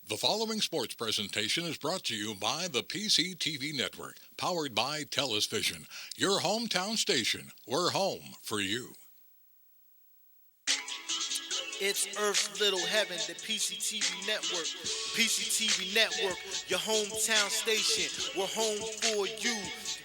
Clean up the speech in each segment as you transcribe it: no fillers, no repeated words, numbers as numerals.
The following sports presentation is brought to you by the PCTV Network, powered by TELUS Vision, your hometown station. We're home for you. It's Earth's Little Heaven, the PCTV Network. PCTV Network, your hometown station. We're home for you.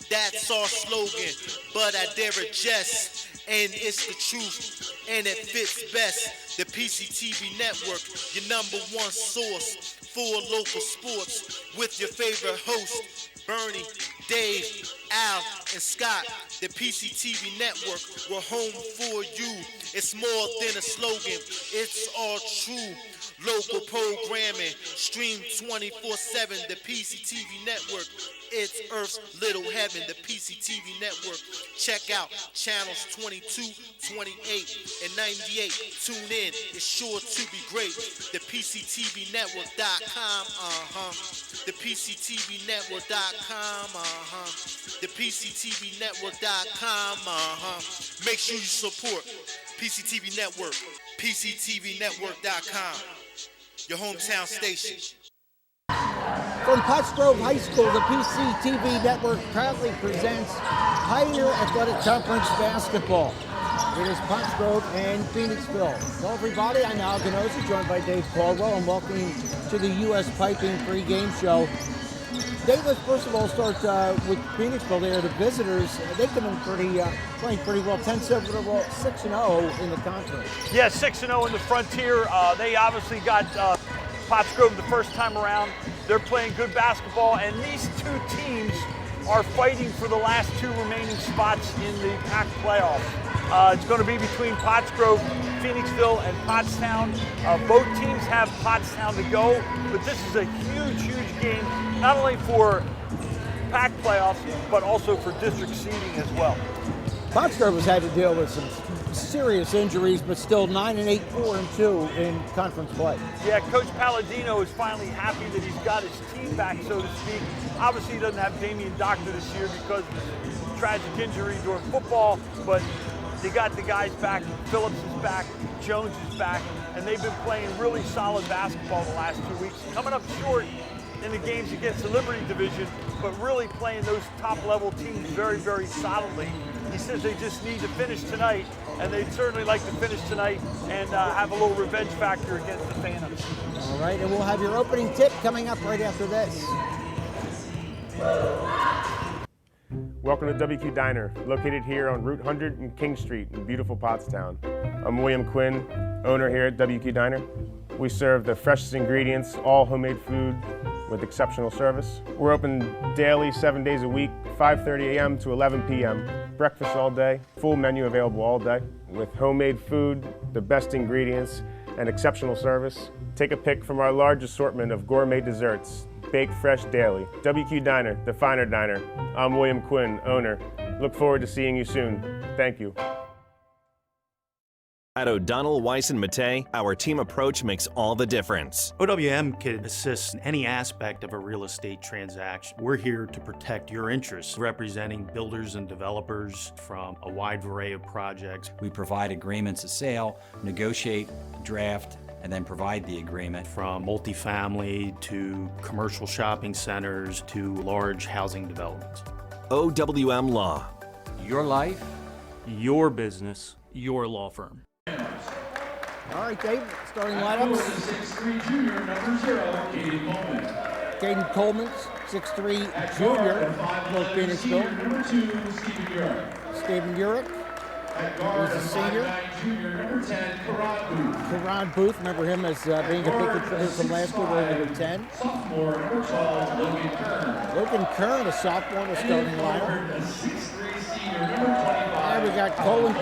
That's our slogan, but I dare adjust. And it's the truth, and it fits best. The PCTV Network, your number one source for local sports, with your favorite hosts, Bernie, Dave, Al, and Scott. The PCTV Network, we're home for you. It's more than a slogan, it's all true. Local programming, stream 24/7, the PCTV Network. It's Earth's Little Heaven, the PCTV Network. Check out channels 22, 28, and 98. Tune in, it's sure to be great. The PCTVnetwork.com, The PCTVnetwork.com, The PCTVnetwork.com, Make sure you support PCTV Network, PCTVnetwork.com, your hometown station. From Pottsgrove High School, the PCTV Network proudly presents Pioneer Athletic Conference Basketball. It is Pottsgrove and Phoenixville. Hello everybody, I'm Al Ganosa, joined by Dave Caldwell, and welcome to the U.S. Piping pregame show. Dave, let's first of all start with Phoenixville. They are the visitors. They've been playing pretty well, 10-7, 6-0 in the conference. Yeah, 6-0 in the Frontier. They obviously got Pottsgrove the first time around. They're playing good basketball, and these two teams are fighting for the last two remaining spots in the PAC playoffs. It's going to be between Pottsgrove, Phoenixville, and Pottstown. Both teams have Pottstown to go, but this is a huge, huge game, not only for PAC playoffs, but also for district seeding as well. Pottsgrove has had to deal with some serious injuries, but still 9-8, 4-2 in conference play. Yeah, Coach Palladino is finally happy that he's got his team back, so to speak. Obviously, he doesn't have Damian Doctor this year because of his tragic injury during football, but they got the guys back. Phillips is back, Jones is back, and they've been playing really solid basketball the last 2 weeks. Coming up short in the games against the Liberty Division, but really playing those top-level teams very, very solidly. He says they just need to finish tonight, and they'd certainly like to finish tonight and have a little revenge factor against the Phantoms. All right, and we'll have your opening tip coming up right after this. Welcome to WQ Diner, located here on Route 100 and King Street in beautiful Pottstown. I'm William Quinn, owner here at WQ Diner. We serve the freshest ingredients, all homemade food with exceptional service. We're open daily, 7 days a week, 5:30 a.m. to 11 p.m. Breakfast all day, full menu available all day with homemade food, the best ingredients, and exceptional service. Take a pick from our large assortment of gourmet desserts, baked fresh daily. WQ Diner, the finer diner. I'm William Quinn, owner. Look forward to seeing you soon. Thank you. At O'Donnell, Weiss & Mattei, our team approach makes all the difference. OWM can assist in any aspect of a real estate transaction. We're here to protect your interests, representing builders and developers from a wide array of projects. We provide agreements of sale, negotiate, draft, and then provide the agreement. From multifamily to commercial shopping centers to large housing developments. OWM Law. Your life, your business, your law firm. All right, Dave, starting lineups. 6'3" junior, number 0, Caden Coleman. Caden Coleman, 6'3" junior, for Phoenixville. Number 2, Stephen Urick. Stephen Urick, who's a senior. Junior, number 10, Karad Booth. Karad Booth, remember him as being a big contributor from last year, wearing number 10. Sophomore, number 12, Logan Kern. Logan Kern, a sophomore, the starting lineup. 6'3" senior, number 25. And we got Colin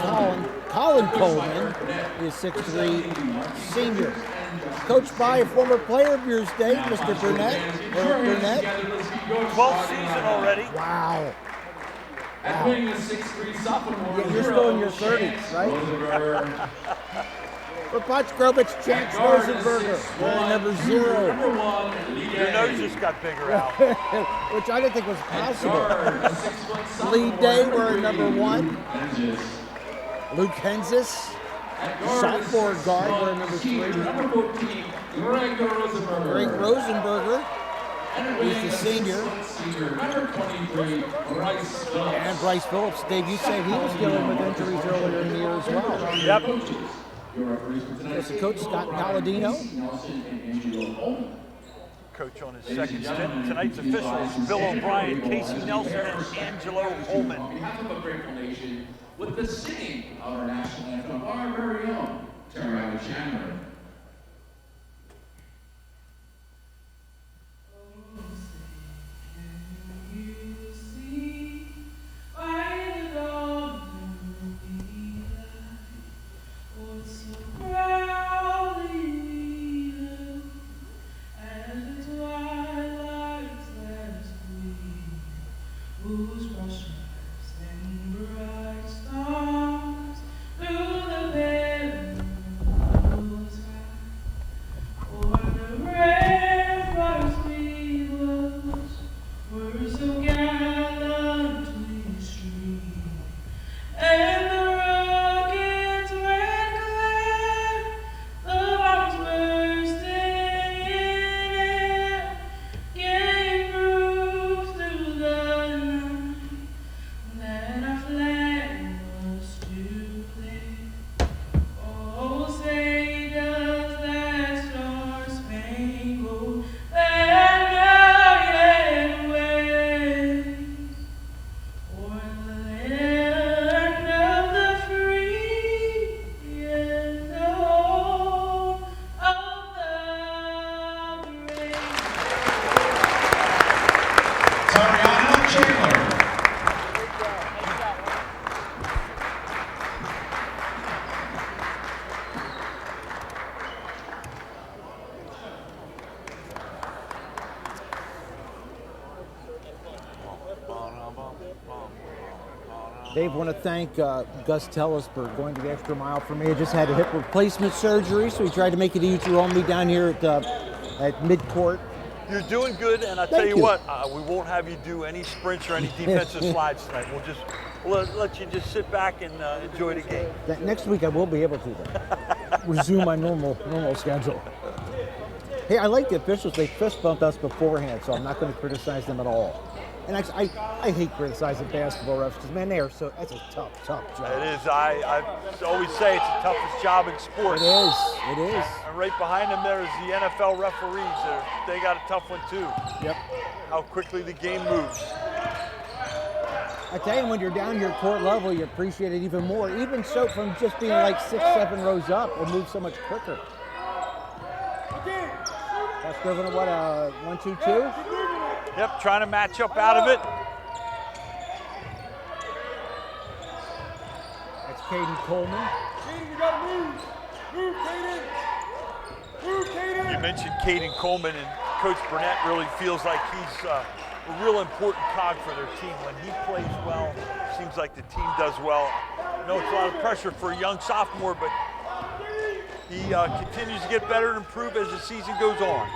Coleman, is 6'3", senior. Coached by a former player of yours, Dave, Mr. Burnett. 12th season already. Wow. At being a 6'3" sophomore. Yeah, you're still in your 30s, right? For Pottsgrove, it's Chance Rosenberger, wearing number 0. Your nose just got bigger out. Which I didn't think was possible. Lee Day, wearing number 1. Luke Henzis, sophomore guard, wearing number 3. Greg Rosenberger. Greg Rosenberger. He's the senior. Senior, number 23, Bryce Phillips. And Bryce Phillips. Dave, you said he was dealing with injuries earlier in the year as well. Yep. There's the coach, Scott Palladino. Coach on his second stint. Tonight's officials, Bill O'Brien, Casey Nelson, and Angelo Holman. On behalf of a grateful nation, with the singing of our national anthem, our very own Tara Chandler. Dave, want to thank Gus Tellis for going the extra mile for me. I just had a hip replacement surgery, so he tried to make it easier on me down here at midcourt. You're doing good, and I tell you what, we won't have you do any sprints or any defensive slides tonight. We'll let you just sit back and enjoy the game. Next week I will be able to resume my normal schedule. Hey, I like the officials. They fist bumped us beforehand, so I'm not going to criticize them at all. And I hate criticizing basketball refs because, man, that's a tough job. It is. I always say it's the toughest job in sports. It is. And right behind them there is the NFL referees. They got a tough one too. Yep. How quickly the game moves. I tell you, when you're down here court level, you appreciate it even more. Even so, from just being like 6-7 rows up, it moves so much quicker. That's equivalent to what, 1-2-2? Yep, trying to match up out of it. That's Caden Coleman. Caden, you gotta move. Move, Caden. Move, Caden. You mentioned Caden Coleman, and Coach Burnett really feels like he's a real important cog for their team. When he plays well, seems like the team does well. I know it's a lot of pressure for a young sophomore, but he continues to get better and improve as the season goes on.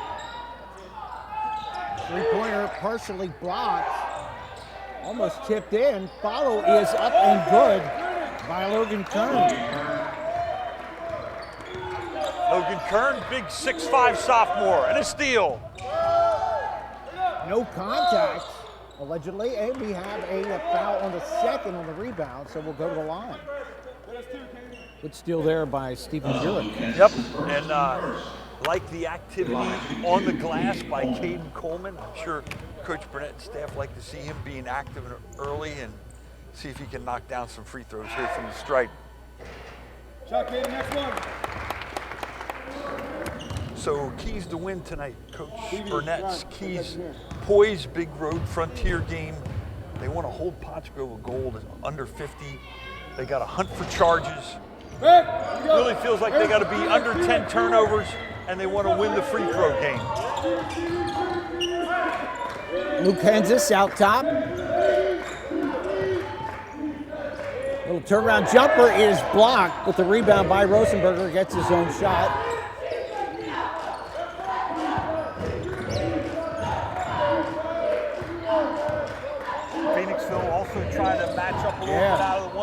Three-pointer partially blocked, almost tipped in. Follow is up and good by Logan Kern. Logan Kern, big 6'5" sophomore, and a steal. No contact, allegedly, and we have a foul on the second on the rebound, so we'll go to the line. Good steal there by Stephen Jurek. Yep, and like the activity on the glass by Caden Coleman. I'm sure Coach Burnett and staff like to see him being active early and see if he can knock down some free throws here from the stripe. Shot, Caden, next one. So keys to win tonight, Coach Burnett's keys. Poise, big road frontier game. They want to hold Pottsgrove a goal under 50. They got to hunt for charges. Really feels like they got to be under 10 turnovers, and they want to win the free throw game. Luke Henzis out top. Little turnaround jumper is blocked, but the rebound by Rosenberger gets his own shot. Phoenixville also trying to match up a little bit out of the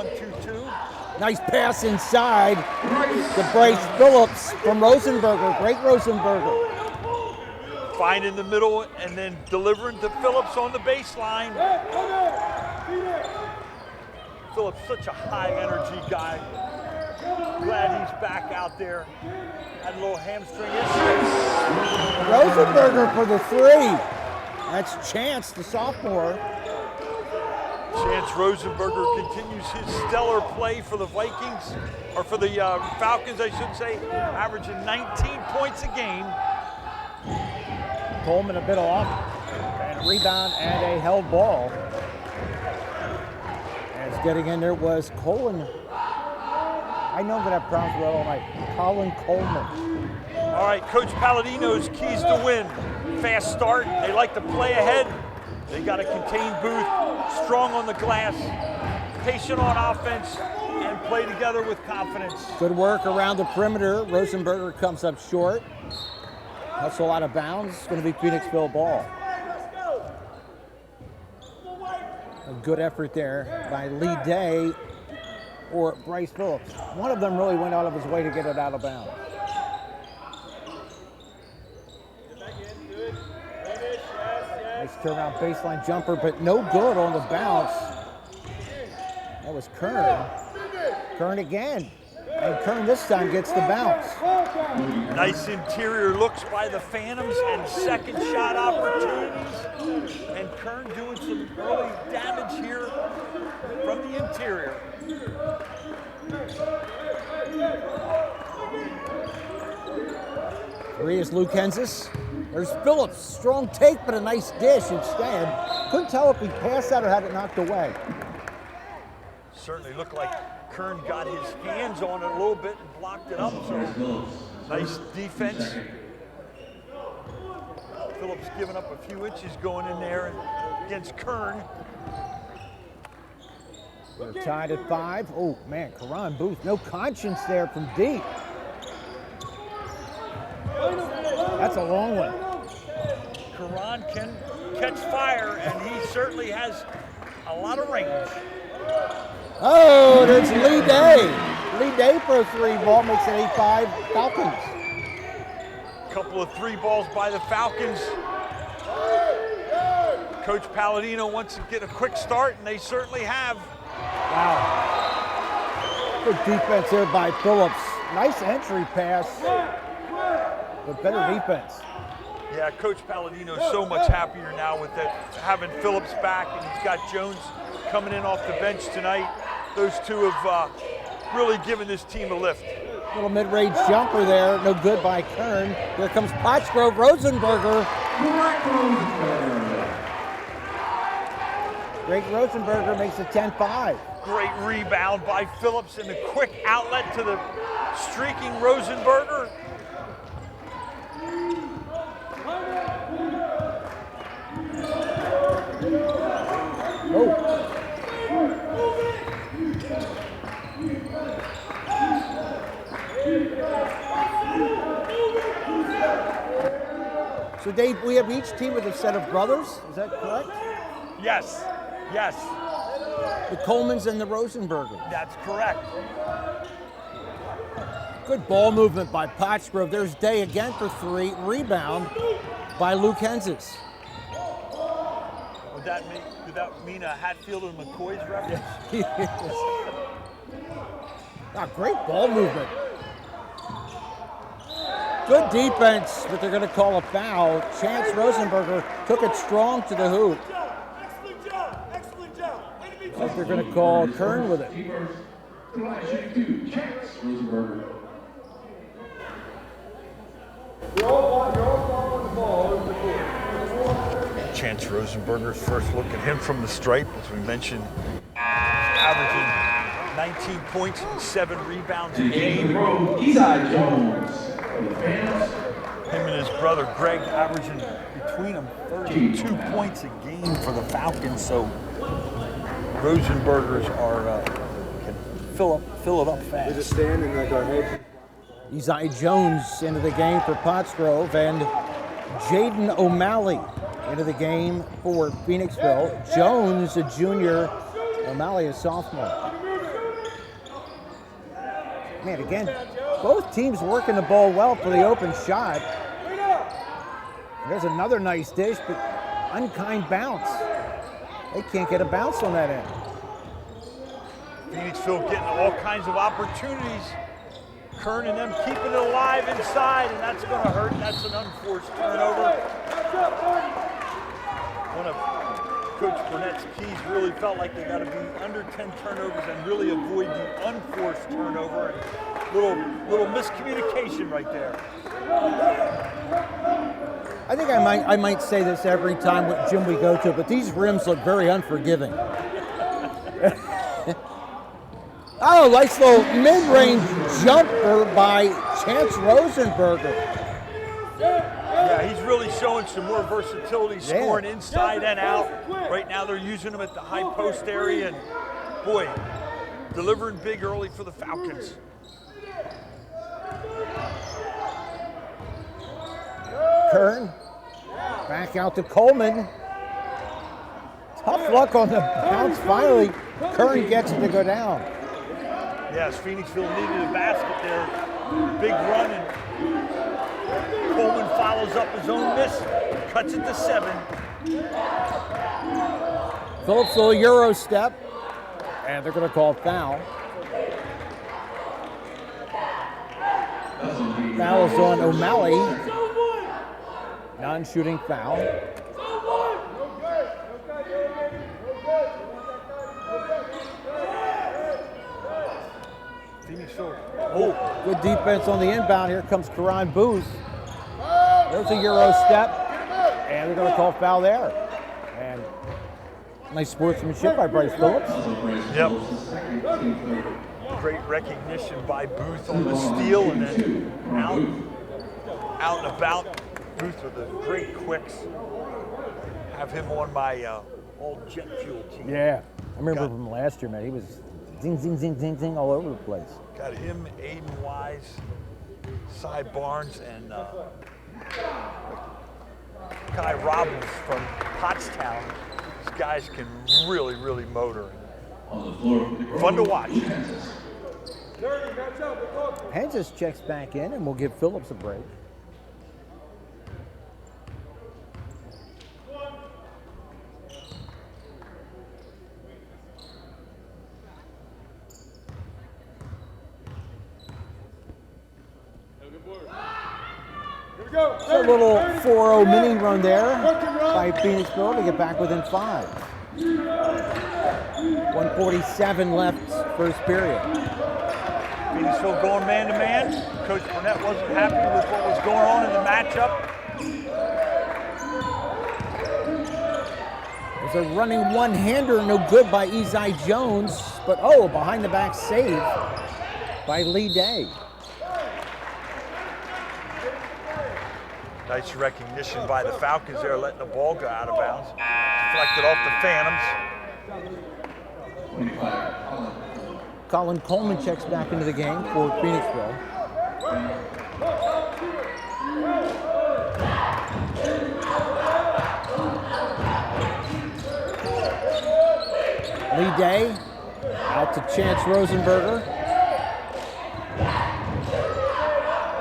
1-2-2. Nice pass inside to Bryce Phillips from Rosenberger. Great Rosenberger. Finding the middle and then delivering to Phillips on the baseline. Phillips, such a high energy guy. Glad he's back out there. Had a little hamstring issue. Rosenberger for the three. That's Chance, the sophomore. Chance Rosenberger continues his stellar play for the Vikings, or for the Falcons, I should say, averaging 19 points a game. Coleman a bit off, and a rebound and a held ball. As getting in there was Colin. I know I'm going to have problems with that all night. Colin Coleman. All right, Coach Palladino's keys to win. Fast start. They like to play ahead. They got a contained Booth, strong on the glass, patient on offense, and play together with confidence. Good work around the perimeter. Rosenberger comes up short. Hustle out of bounds. It's going to be Phoenixville ball. A good effort there by Lee Day or Bryce Phillips. One of them really went out of his way to get it out of bounds. Nice turnaround baseline jumper, but no good on the bounce. That was Kern. Kern again. And Kern this time gets the bounce. Nice interior looks by the Phantoms and second shot opportunities. And Kern doing some early damage here from the interior. Three is Lucenzis. There's Phillips. Strong take, but a nice dish instead. Couldn't tell if he passed that or had it knocked away. Certainly looked like Kern got his hands on it a little bit and blocked it up. So nice defense. Phillips giving up a few inches going in there against Kern. They're tied at 5. Oh man, Karan Booth, no conscience there from deep. That's a long one. Karan can catch fire, and he certainly has a lot of range. Oh, there's Lee Day. Lee Day for a three ball, makes it 8-5 Falcons. Couple of three balls by the Falcons. Coach Palladino wants to get a quick start, and they certainly have. Wow. Good defense there by Phillips. Nice entry pass, but better defense. Yeah, Coach Palladino's so much happier now with that, having Phillips back, and he's got Jones coming in off the bench tonight. Those two have really given this team a lift. Little mid-range jumper there, no good by Kern. Here comes Pottsgrove, Rosenberger. Great Rosenberger makes it 10-5. Great rebound by Phillips and a quick outlet to the streaking Rosenberger. Oh. So Dave, we have each team with a set of brothers, is that correct? Yes, yes. The Colemans and the Rosenberger. That's correct. Good ball movement by Pottsgrove. There's Day again for three. Rebound by Lucenzis. Did that mean a Hatfield and McCoy's reference? Great ball movement. Good defense, but they're going to call a foul. Chance Rosenberger took it strong to the hoop. Excellent job. I think they're going to call Kern with it. You're all following the ball over the court. Chance Rosenberger's first look at him from the stripe, as we mentioned, averaging 19 points and 7 rebounds a game. Eastside Jones. Him and his brother Greg averaging between them 32 points a game for the Falcons. So Rosenbergers can fill it up fast. They just standing like our head. Isaiah Jones into the game for Pottsgrove, and Jaden O'Malley into the game for Phoenixville. Jones, a junior, O'Malley, a sophomore. Man, again, both teams working the ball well for the open shot. There's another nice dish, but unkind bounce. They can't get a bounce on that end. Phoenixville getting all kinds of opportunities. Kern and them keeping it alive inside, and that's going to hurt. That's an unforced turnover. One of Coach Burnett's keys really felt like they got to be under 10 turnovers and really avoid the unforced turnover. And little miscommunication right there. I think I might say this every time with gym we go to, but these rims look very unforgiving. Oh, nice little mid-range jumper by Chance Rosenberger. Yeah, he's really showing some more versatility, scoring inside and out. Right now they're using him at the high post area, and boy, delivering big early for the Falcons. Kern, back out to Coleman. Tough luck on the bounce. Finally, Kern gets it to go down. Yes, Phoenixville needed a basket there. Big run, and Coleman follows up his own miss, cuts it to 7. Phillips little Euro step, and they're going to call foul. Foul's on O'Malley. Non-shooting foul. Oh, good defense on the inbound. Here comes Karan Booth. There's a Euro step, and they're going to call foul there. And nice sportsmanship by Bryce Phillips. Yep. Great recognition by Booth on the steal, and then out and about. Booth with the great quicks. Have him on my all jet fuel team. Yeah, I remember from last year, man. He was zing, zing, zing, zing, zing all over the place. Got him, Aiden Wise, Cy Barnes, and Kai Robbins from Pottstown. These guys can really, really motor. Fun to watch. Hensis checks back in, and we'll give Phillips a break. A little 4-0 mini run there by Phoenixville to get back within 5. 1:47 left first period. Phoenixville going man-to-man. Coach Burnett wasn't happy with what was going on in the matchup. There's a running one-hander, no good by Ezai Jones, but behind-the-back save by Lee Day. Nice recognition by the Falcons there, letting the ball go out of bounds. Deflected off the Phantoms. Colin Coleman checks back into the game for Phoenixville. Lee Day out to Chance Rosenberger.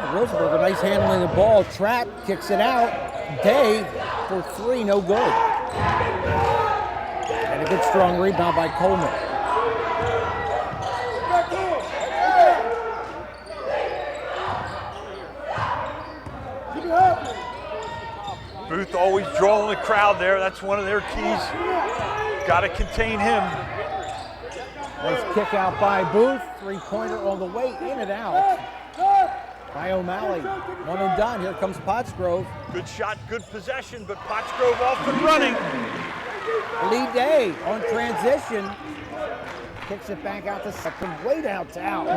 Rosenberger, nice handling the ball. Trap kicks it out. Day for 3, no good. And a good strong rebound by Coleman. Booth always drawing the crowd there. That's one of their keys. Got to contain him. Nice kick out by Booth. 3-pointer on the way, in and out by O'Malley. One and done. Here comes Pottsgrove. Good shot, good possession, but Pottsgrove off and running. Lee Day on transition. Kicks it back out to second, way downtown.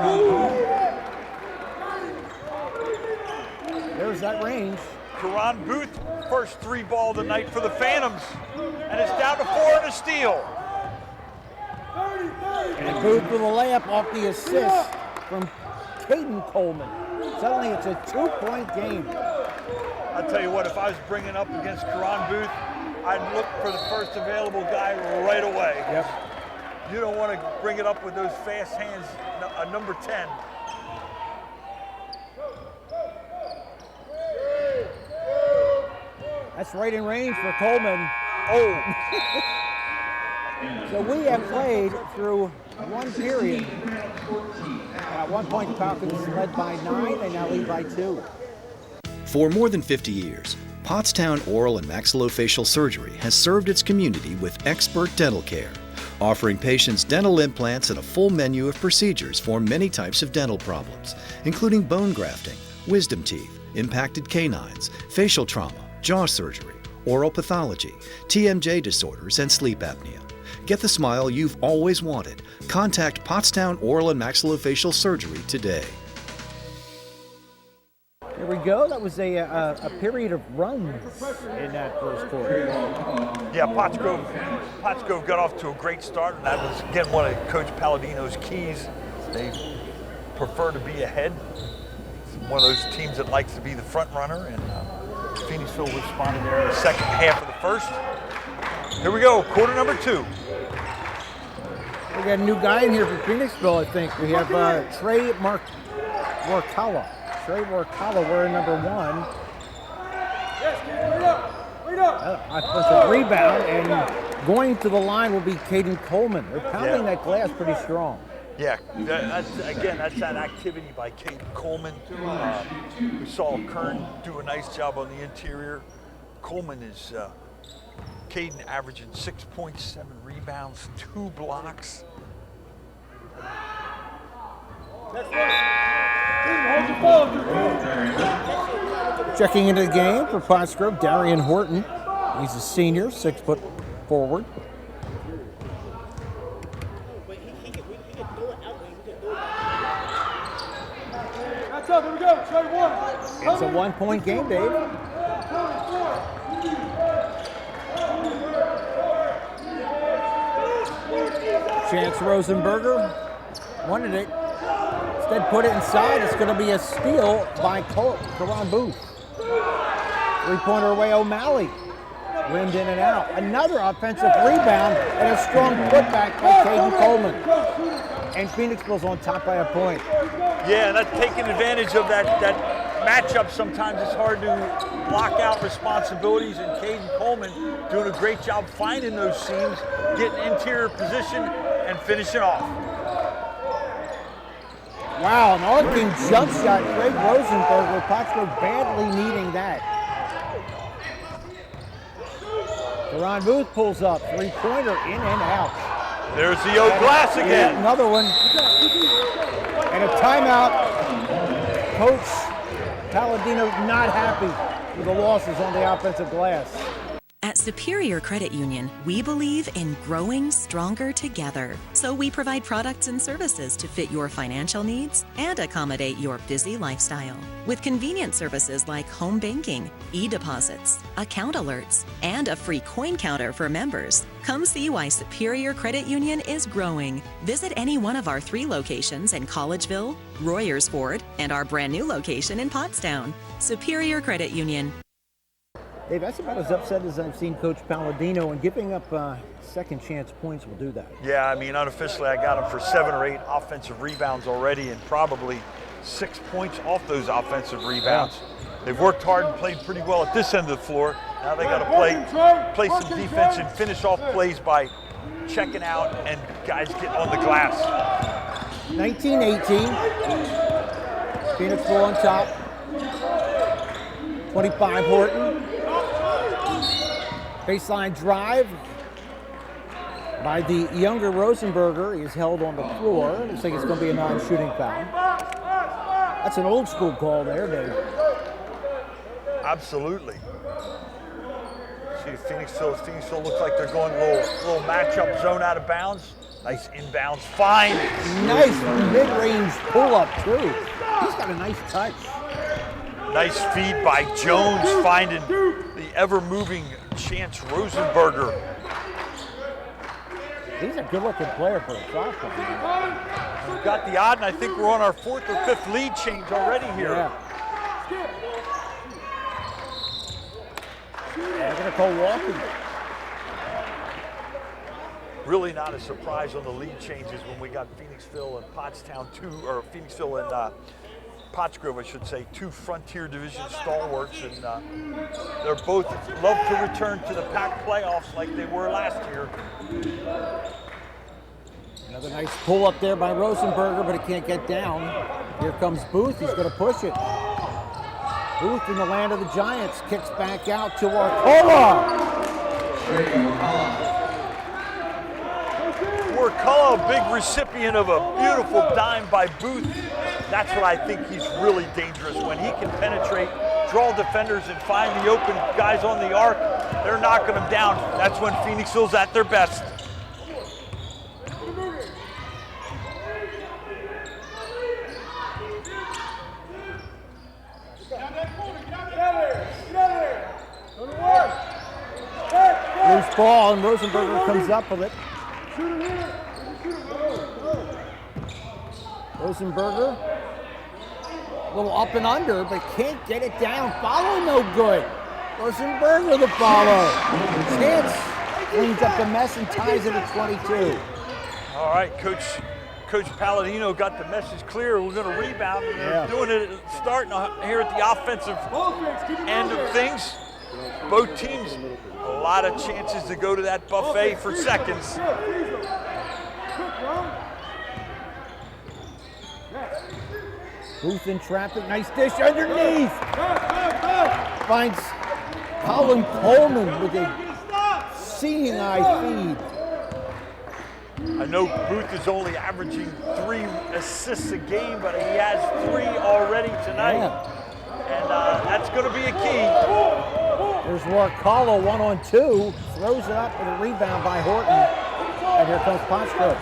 There's that range. Karan Booth, first 3 ball of the night for the Phantoms. And it's down to 4 and a steal. And Booth with a layup off the assist from Caden Coleman. Suddenly it's a 2-point game. I'll tell you what, if I was bringing up against Karan Booth, I'd look for the first available guy right away. Yep. You don't want to bring it up with those fast hands, number 10. That's right in range for Coleman. Oh, So we have played through one period. At one point, the Falcons led by 9. They now lead by 2. For more than 50 years, Pottstown Oral and Maxillofacial Surgery has served its community with expert dental care, offering patients dental implants and a full menu of procedures for many types of dental problems, including bone grafting, wisdom teeth, impacted canines, facial trauma, jaw surgery, oral pathology, TMJ disorders, and sleep apnea. Get the smile you've always wanted. Contact Pottstown Oral and Maxillofacial Surgery today. Here we go. That was a period of runs in that first quarter. yeah, Pottsgrove got off to a great start, and that was, again, one of Coach Palladino's keys. They prefer to be ahead. It's one of those teams that likes to be the front runner, and Phoenixville responded there in the second half of the first. Here we go, quarter number 2. We got a new guy in here from Phoenixville, I think. We have Trey Warkala. Trey Warkala wearing number 1. Offensive rebound, and going to the line will be Caden Coleman. They're pounding that glass pretty strong. Yeah, that's that activity by Caden Coleman. We saw Kern do a nice job on the interior. Coleman is Caden averaging 6.7 rebounds, 2 blocks. Checking into the game for Pottsgrove, Darian Horton. He's a senior, 6 foot forward. It's a 1-point game, Dave. Chance Rosenberger wanted it. Instead put it inside. It's going to be a steal by Karan Booth. 3-pointer away O'Malley. Rimmed in and out. Another offensive rebound and a strong putback by Caden Coleman. And Phoenixville's on top by a point. Yeah, and that's taking advantage of that matchup. Sometimes it's hard to block out responsibilities, and Caden Coleman doing a great job finding those seams, getting interior position, and finishing off. Wow, an arcing jump shot. Greg Rosenberg with Pottsgrove badly needing that. Karan Booth pulls up. 3-pointer in and out. There's the old glass again. Another one. And a timeout. Coach Palladino not happy with the losses on the offensive glass. At Superior Credit Union, we believe in growing stronger together. So we provide products and services to fit your financial needs and accommodate your busy lifestyle. With convenient services like home banking, e-deposits, account alerts, and a free coin counter for members. Come see why Superior Credit Union is growing. Visit any one of our 3 locations in Collegeville, Royersford, and our brand new location in Pottstown. Superior Credit Union. Dave, that's about as upset as I've seen Coach Palladino, and giving up second chance points will do that. Yeah, I mean, unofficially, I got him for 7 or 8 offensive rebounds already, and probably 6 points off those offensive rebounds. Yeah. They've worked hard and played pretty well at this end of the floor. Now they got to play some defense and finish off plays by checking out and guys get on the glass. 19-18. Phoenixville on top. 25 Horton. Baseline drive by the younger Rosenberger. He is held on the floor. Looks like it's going to be a non-shooting foul. That's an old school call there, Dave. Absolutely. See, Phoenixville looks like they're going a little matchup zone out of bounds. Nice inbounds find. Nice mid-range pull-up, too. He's got a nice touch. Nice feed by Jones, finding the ever-moving Chance Rosenberger. He's a good-looking player for a sophomore. We've got the odd, and I think we're on our 4th or 5th lead change already here. Yeah. They're going to call walking. Really not a surprise on the lead changes when we got Phoenixville and Pottstown 2, or Phoenixville and Pottsgrove, I should say, two Frontier Division stalwarts, and they're both love to return to the Pac playoffs like they were last year. Another nice pull up there by Rosenberger, but it can't get down. Here comes Booth. He's going to push it. Booth in the land of the Giants kicks back out to Arcola. Arcola, a big recipient of a beautiful dime by Booth. That's what I think he's really dangerous, when he can penetrate, draw defenders, and find the open guys on the arc. They're knocking them down. That's when Phoenixville's at their best. Loose ball, and Rosenberger comes up with it. Rosenberger, a little up and under, but can't get it down. Follow no good. Rosenberger the follow. Chance cleans up the mess and ties it at 22. All right, Coach Palladino got the message clear. We're going to rebound. And they're doing it, starting here at the offensive end of things. Both teams, a lot of chances to go to that buffet for seconds. Booth in traffic, nice dish underneath. Finds Colin Coleman with a seeing eye feed. I know Booth is only averaging 3 assists a game, but he has 3 already tonight. Yeah. And that's going to be a key. There's Warcolo 1-on-2, throws it up with a rebound by Horton. And here comes Pottsgrove.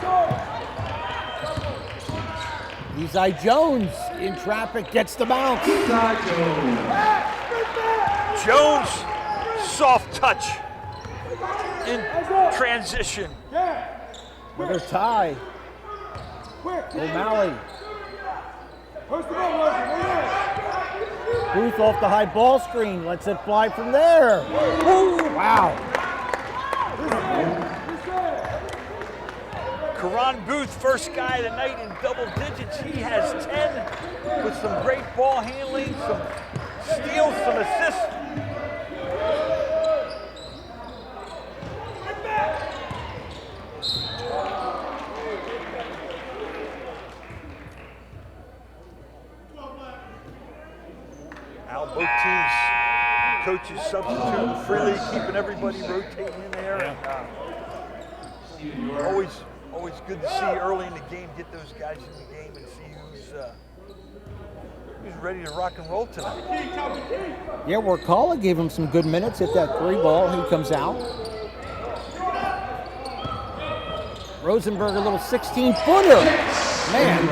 Isai Jones in traffic, gets the bounce. Jones, soft touch in transition. With a tie. O'Malley. Booth off the high ball screen, lets it fly from there. Wow. Karan Booth, first guy of the night in double digits. He has 10 with some great ball handling, some steals, some assists. Both teams, coaches substituting freely, keeping everybody rotating in there. And, always good to see early in the game, get those guys in the game and see who's ready to rock and roll tonight. Yeah, Warcolo gave him some good minutes, hit that 3 ball, he comes out. Rosenberg, a little 16-footer. Man.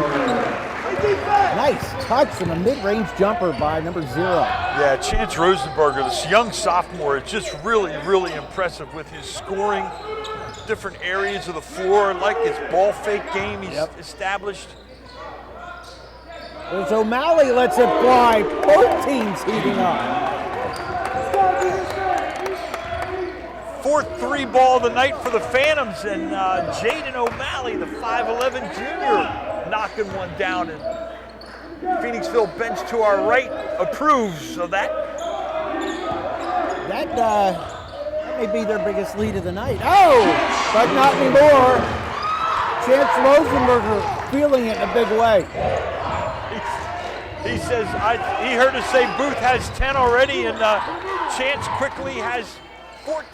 Nice touch and a mid-range jumper by number 0. Yeah, Chance Rosenberger, this young sophomore, is just really, really impressive with his scoring, different areas of the floor, like his ball fake game he's established. There's O'Malley, lets it fly. Both teams heating up. 4th 3 ball of the night for the Phantoms, and Jaden O'Malley, the 5'11 junior, knocking one down. And Phoenixville bench to our right approves of that. That may be their biggest lead of the night. Oh, but not anymore. Chance Rosenberger feeling it in a big way. He says, he heard us say Booth has 10 already, and Chance quickly has 14.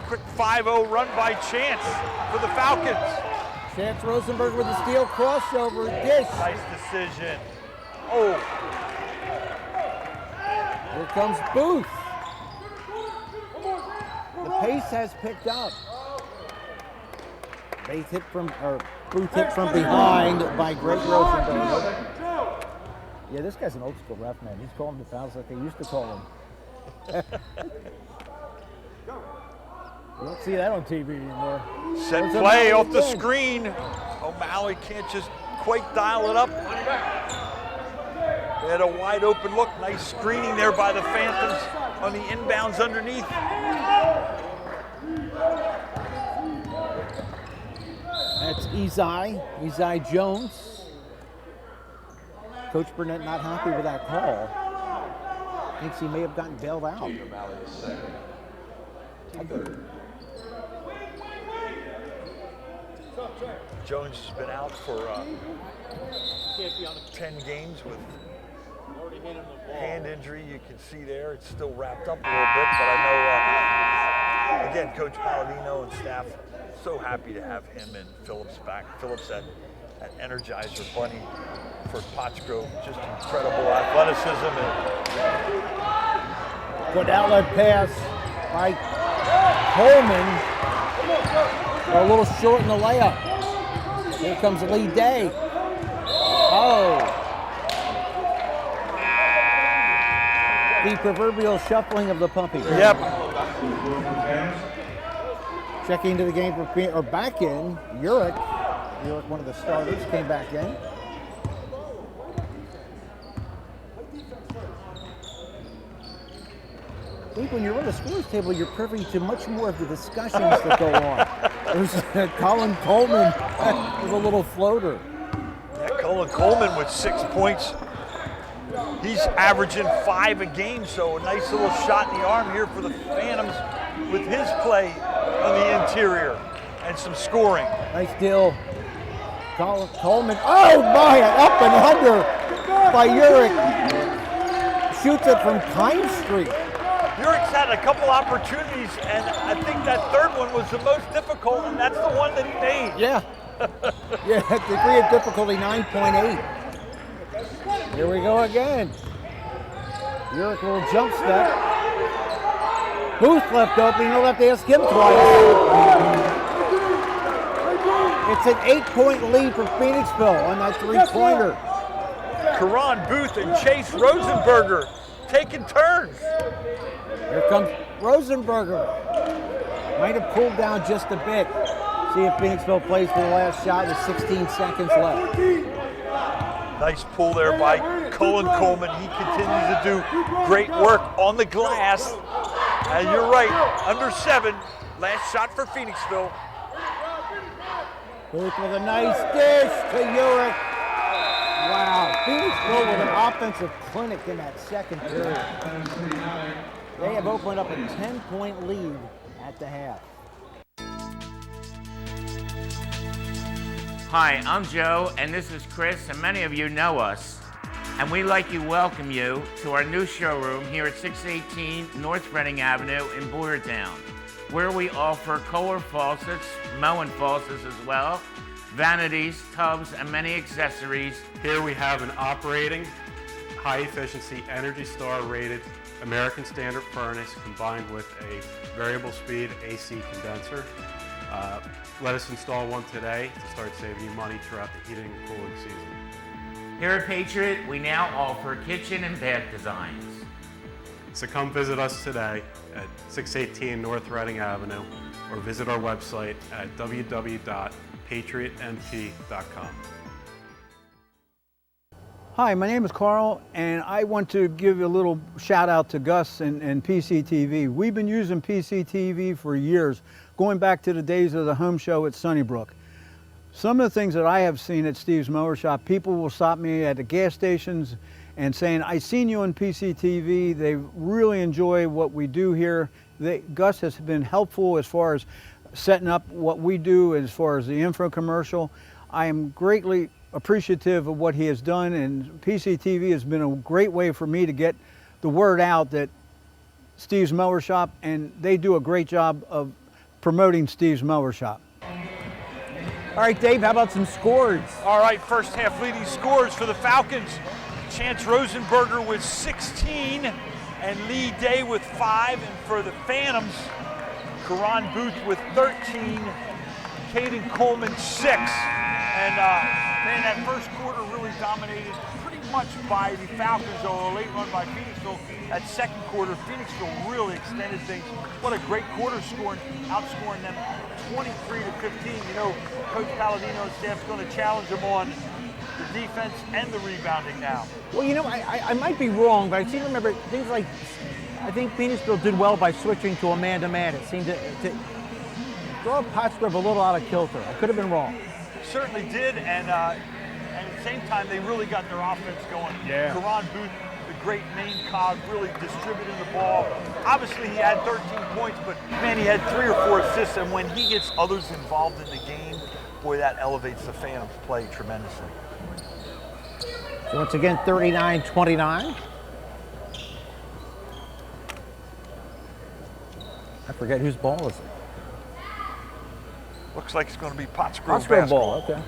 Quick 5-0 run by Chance for the Falcons. Chance Rosenberg with a steal crossover dish. Nice decision. Oh. Here comes Booth. The pace has picked up. Booth hit from behind by Greg Rosenberg. Yeah, this guy's an old school ref, man. He's calling the fouls like they used to call them. You don't see that on TV anymore. Set play off the screen. O'Malley can't just quite dial it up. They had a wide open look. Nice screening there by the Phantoms on the inbounds underneath. That's Isai Jones. Coach Burnett not happy with that call. Thinks he may have gotten bailed out. Jones has been out for 10 games with hand injury. You can see there it's still wrapped up a little bit, but I know, again, Coach Palladino and staff so happy to have him and Phillips back. Phillips at Energizer Bunny for Pottsgrove, just incredible athleticism. And good outlet pass by Coleman. A little short in the layup. Here comes Lee Day. Oh. The proverbial shuffling of the pumpy. Yep. Checking into the game or back in, Urick. Urick, one of the starters, came back in. I think when you're on the scores table, you're privy to much more of the discussions that go on. There's Colin Coleman with a little floater. Yeah, Colin Coleman with 6 points. He's averaging 5 a game, so a nice little shot in the arm here for the Phantoms with his play on the interior and some scoring. Nice deal. Colin Coleman, oh my, up and under by Urick. Shoots it from Kine Street. Urick's had a couple opportunities, and I think that third one was the most difficult, and that's the one that he made. Yeah. Yeah, degree of difficulty 9.8. Here we go again. Urick little jump step. Booth left open, you'll have to ask him twice. It's an 8-point lead for Phoenixville on that three-pointer. Karan Booth and Chase Rosenberger taking turns. Here comes Rosenberger. Might have pulled down just a bit. See if Phoenixville plays for the last shot with 16 seconds left. Nice pull there by Colin Coleman. He continues to do great work on the glass. And you're right, under 7. Last shot for Phoenixville. Booth with a nice dish to Urick. Wow, Phoenixville with an offensive clinic in that second period. They have opened up a 10-point lead at the half. Hi, I'm Joe, and this is Chris, and many of you know us. And we'd like to welcome you to our new showroom here at 618 North Reading Avenue in Boyertown, where we offer Kohler faucets, Moen faucets as well, vanities, tubs, and many accessories. Here we have an operating, high-efficiency, Energy Star rated American Standard furnace combined with a variable speed AC condenser. Let us install one today to start saving you money throughout the heating and cooling season. Here at Patriot, we now offer kitchen and bath designs. So come visit us today at 618 North Reading Avenue or visit our website at www.patriotnt.com. Hi, my name is Carl, and I want to give a little shout out to Gus and PCTV. We've been using PCTV for years, going back to the days of the home show at Sunnybrook. Some of the things that I have seen at Steve's Mower Shop, people will stop me at the gas stations and saying, I seen you on PCTV. They really enjoy what we do here. Gus has been helpful as far as setting up what we do as far as the info commercial. I am greatly appreciative of what he has done, and PCTV has been a great way for me to get the word out that Steve's Mower Shop, and they do a great job of promoting Steve's Mower Shop. All right, Dave, how about some scores? All right, first half leading scores for the Falcons. Chance Rosenberger with 16 and Lee Day with 5. And for the Phantoms, Karan Booth with 13, Caden Coleman 6. And man, that first quarter really dominated pretty much by the Falcons, though a late run by Phoenixville. That second quarter, Phoenixville really extended things. What a great quarter outscoring them 23-15. You know, Coach Palladino's staff's going to challenge them on the defense and the rebounding now. Well, you know, I might be wrong, but I seem to remember things like, I think Phoenixville did well by switching to a man-to-man. It seemed to throw Pottsgrove a little out of kilter. I could have been wrong. Certainly did, and the same time, they really got their offense going. Yeah. Karan Booth, the great main cog, really distributing the ball. Obviously, he had 13 points, but man, he had 3 or 4 assists, and when he gets others involved in the game, boy, that elevates the Phantoms' play tremendously. So once again, 39-29. I forget whose ball is it. Looks like it's going to be Pottsgrove Pottsgrove basketball. ball, okay.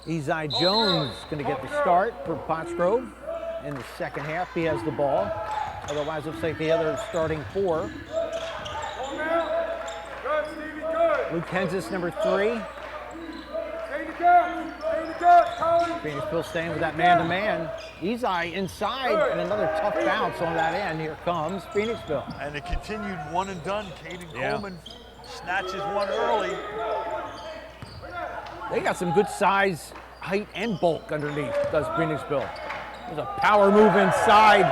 Ezai Jones going to get the start for Pottsgrove in the second half. He has the ball. Otherwise, looks like the other starting 4. Luke Henzis, number 3. Phoenixville staying with that man-to-man. Ezai inside, and another tough bounce on that end. Here comes Phoenixville. And the continued one and done. Caden Coleman snatches one early. They got some good size, height, and bulk underneath, does Phoenixville. There's a power move inside.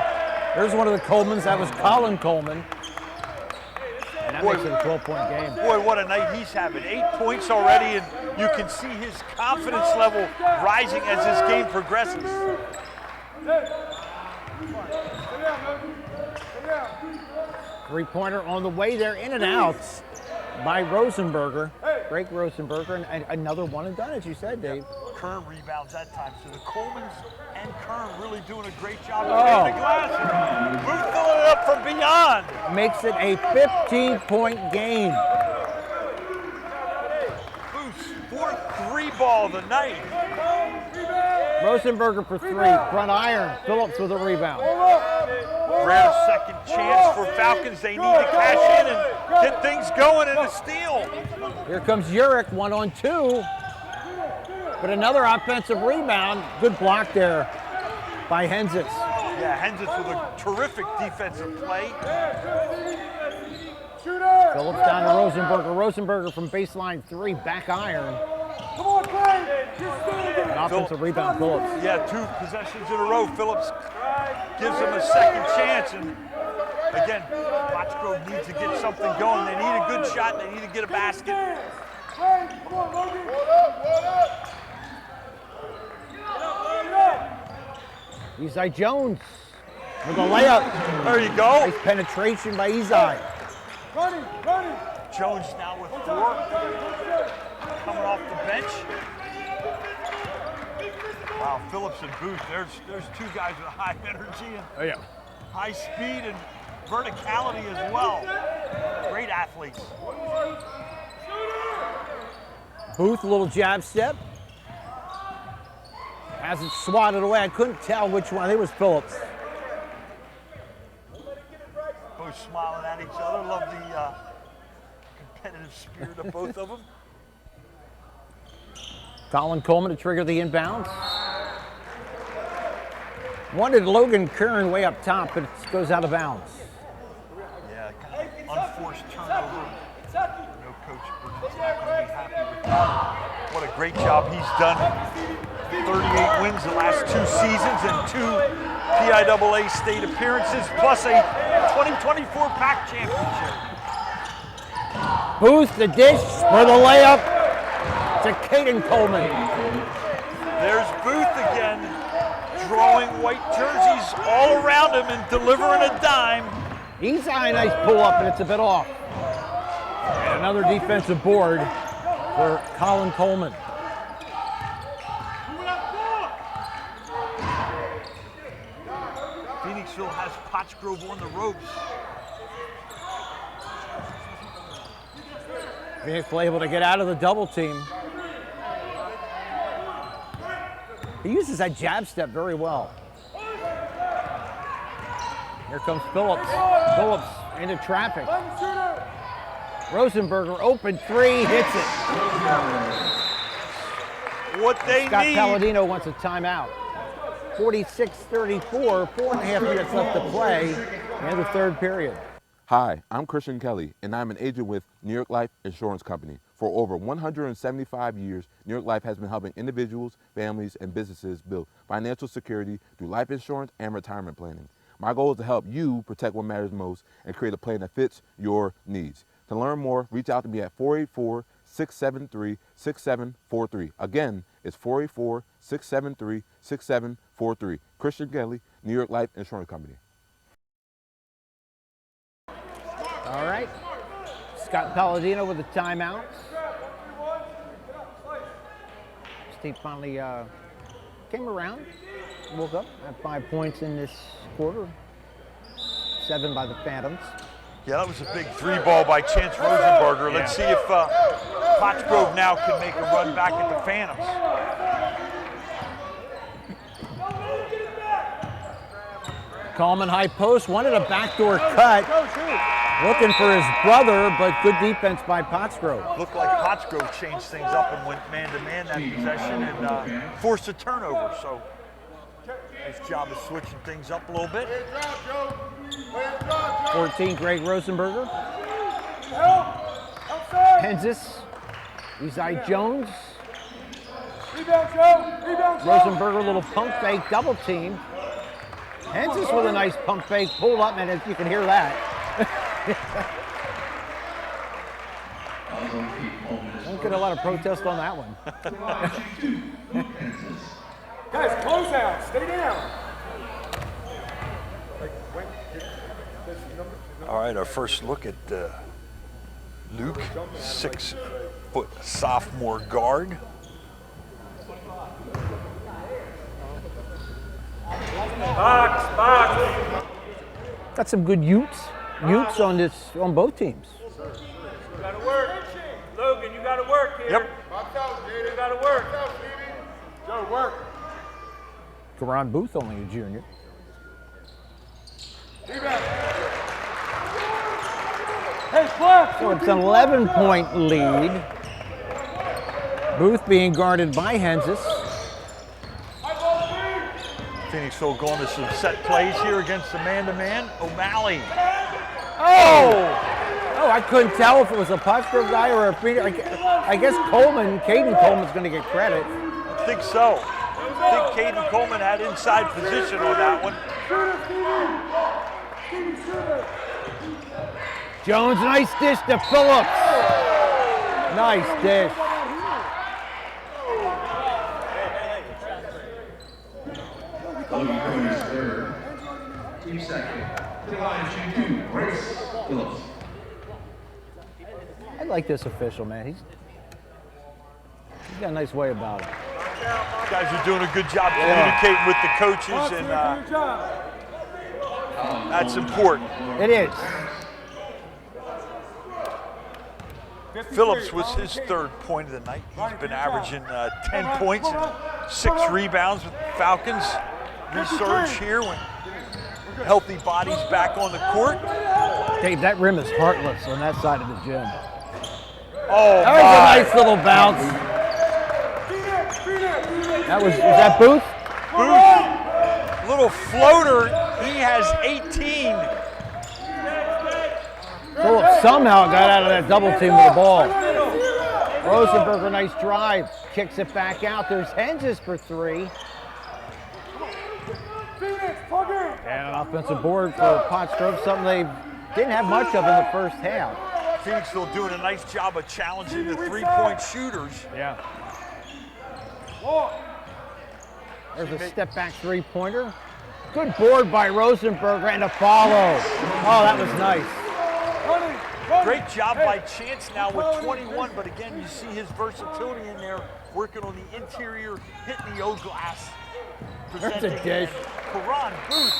There's one of the Colemans. That was Colin Coleman. And that makes it a 12-point game. Boy, what a night he's having. 8 points already, and you can see his confidence level rising as this game progresses. Three-pointer on the way there, in and out by Rosenberger. Drake Rosenberger, and another one and done, as you said, Dave. Kern rebounds that time. So the Colemans and Kern really doing a great job of getting the glass. Booth filling it up from beyond. Makes it a 15-point game. Booth's 4th 3-ball of the night. Rosenberger for 3, front iron. Phillips with a rebound. Rare second chance for Falcons. They need to cash in and get things going in the steal. Here comes Urich, 1-on-2. But another offensive rebound. Good block there by Henzis. Yeah, Henzis with a terrific defensive play. Phillips down to Rosenberger. Rosenberger from baseline 3, back iron. An offensive rebound, Phillips. Yeah, 2 possessions in a row. Phillips gives him a second chance. And again, Pottsgrove needs to get something going. They need a good shot. They need to get a basket. Ezai Jones with a layup. There you go. Nice penetration by Ezai. Jones now with 4. Coming off the bench. Wow, Phillips and Booth, there's 2 guys with high energy and high speed and verticality as well. Great athletes. Booth, a little jab step. Has it swatted away. I couldn't tell which one. I think it was Phillips. Both smiling at each other. Love the competitive spirit of both of them. Colin Coleman to trigger the inbounds. Wanted Logan Kern way up top, but it goes out of bounds. Yeah, kind of unforced turnover. No coach Burton's not going to be happy with that. What a great job he's done. 38 wins the last 2 seasons and 2 PIAA state appearances, plus a 2024 PAC championship. Booth the dish for the layup to Caden Coleman. There's Booth again, drawing white jerseys all around him and delivering a dime. He's a nice pull up, and it's a bit off. And another defensive board for Colin Coleman. Phoenixville has Pottsgrove on the ropes. Phoenixville able to get out of the double team. He uses that jab step very well. Here comes Phillips. Phillips into traffic. Rosenberger, open 3, hits it. What they Scott need. Palladino wants a timeout. 46-34, 4.5 minutes left to play in the 3rd period. Hi, I'm Christian Kelly, and I'm an agent with New York Life Insurance Company. For over 175 years, New York Life has been helping individuals, families, and businesses build financial security through life insurance and retirement planning. My goal is to help you protect what matters most and create a plan that fits your needs. To learn more, reach out to me at 484-673-6743. Again, it's 484-673-6743. Christian Kelly, New York Life Insurance Company. All right. Scott Palladino with the timeout. State finally came around, woke up, had 5 points in this quarter, 7 by the Phantoms. Yeah, that was a big 3-ball by Chance Rosenberger. Let's see if Pottsgrove now can make a run back at the Phantoms. Coleman high post, wanted a backdoor cut. Looking for his brother, but good defense by Pottsgrove. Looked like Pottsgrove changed things up and went man-to-man that possession and forced a turnover. So nice job of switching things up a little bit. 14, Greg Rosenberger. Henzis, Uzai Jones. Rosenberger, little pump fake, double team. Henzis with a nice pump fake, pulled up, and you can hear that. Don't get a lot of protest on that one. Guys, close out. Stay down. All right, our first look at Luke, 6-foot sophomore guard. Box. Got some good Utes on both teams. You gotta work. Logan, you gotta work here. Yep. You gotta work. Joe, work. Karan Booth, only a junior. Hey, Flash. So it's an 11-point lead. Booth being guarded by Henzis. Phoenixville going to some set plays here against the man-to-man. O'Malley. Oh, I couldn't tell if it was a Pottsgrove guy or a Phoenix. I guess Caden Coleman's going to get credit. I think so. I think Caden Coleman had inside position on that one. Jones, nice dish to Phillips. Nice dish. Logan Cody's third. Team second. To the line, shoot 2, Bryce Phillips. I like this official, man. He's got a nice way about him. Guys are doing a good job communicating with the coaches, and that's important. It is. Phillips was his third point of the night. He's been averaging 10 points and 6 rebounds with the Falcons. Resurge here when healthy bodies back on the court. Dave, that rim is heartless on that side of the gym. Oh, that was a nice little bounce. Was that Booth? Booth, little floater. He has 18. Phillips somehow got out of that double team with the ball. Rosenberger, nice drive. Kicks it back out. There's Henzis for 3. And an offensive board for Pottsgrove, something they didn't have much of in the first half. Phoenixville doing a nice job of challenging the 3-point shooters. Yeah. There's a step back 3-pointer. Good board by Rosenberger and a follow. Oh, that was nice. Great job by Chance now with 21, but again, you see his versatility in there, working on the interior, hitting the O-glass. There's a dish. Karan Booth.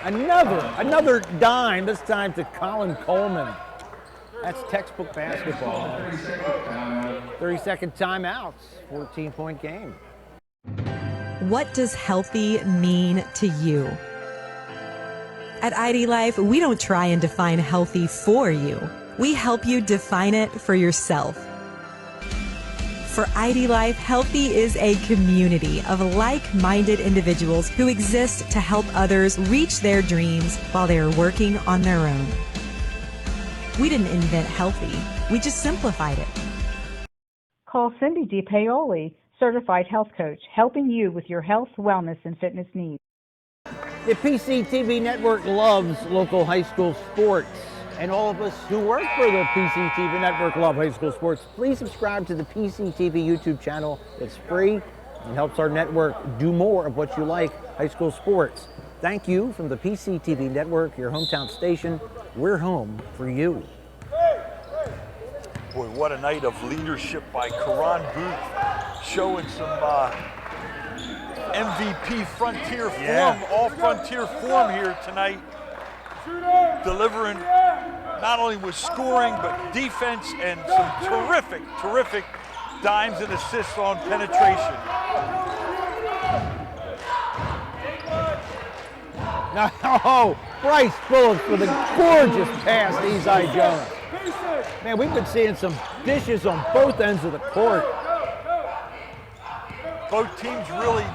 Another dime, this time to Colin Coleman. That's textbook basketball. 30-second timeouts, 14-point game. What does healthy mean to you? At ID Life, we don't try and define healthy for you. We help you define it for yourself. For ID Life, healthy is a community of like-minded individuals who exist to help others reach their dreams while they are working on their own. We didn't invent healthy, we just simplified it. Call Cindy DiPaoli, Certified Health Coach, helping you with your health, wellness, and fitness needs. The PCTV network loves local high school sports, and all of us who work for the PCTV network love high school sports. Please subscribe to the PCTV YouTube channel. It's free and helps our network do more of what you like, high school sports. Thank you from the PCTV network, your hometown station. We're home for you. Boy, what a night of leadership by Karan Booth, showing some MVP Frontier form, all Frontier form here tonight, delivering not only with scoring, but defense and some terrific dimes and assists on penetration. No, Bryce Phillips with a gorgeous pass to Ezai Jones. Man, we've been seeing some dishes on both ends of the court. Both teams really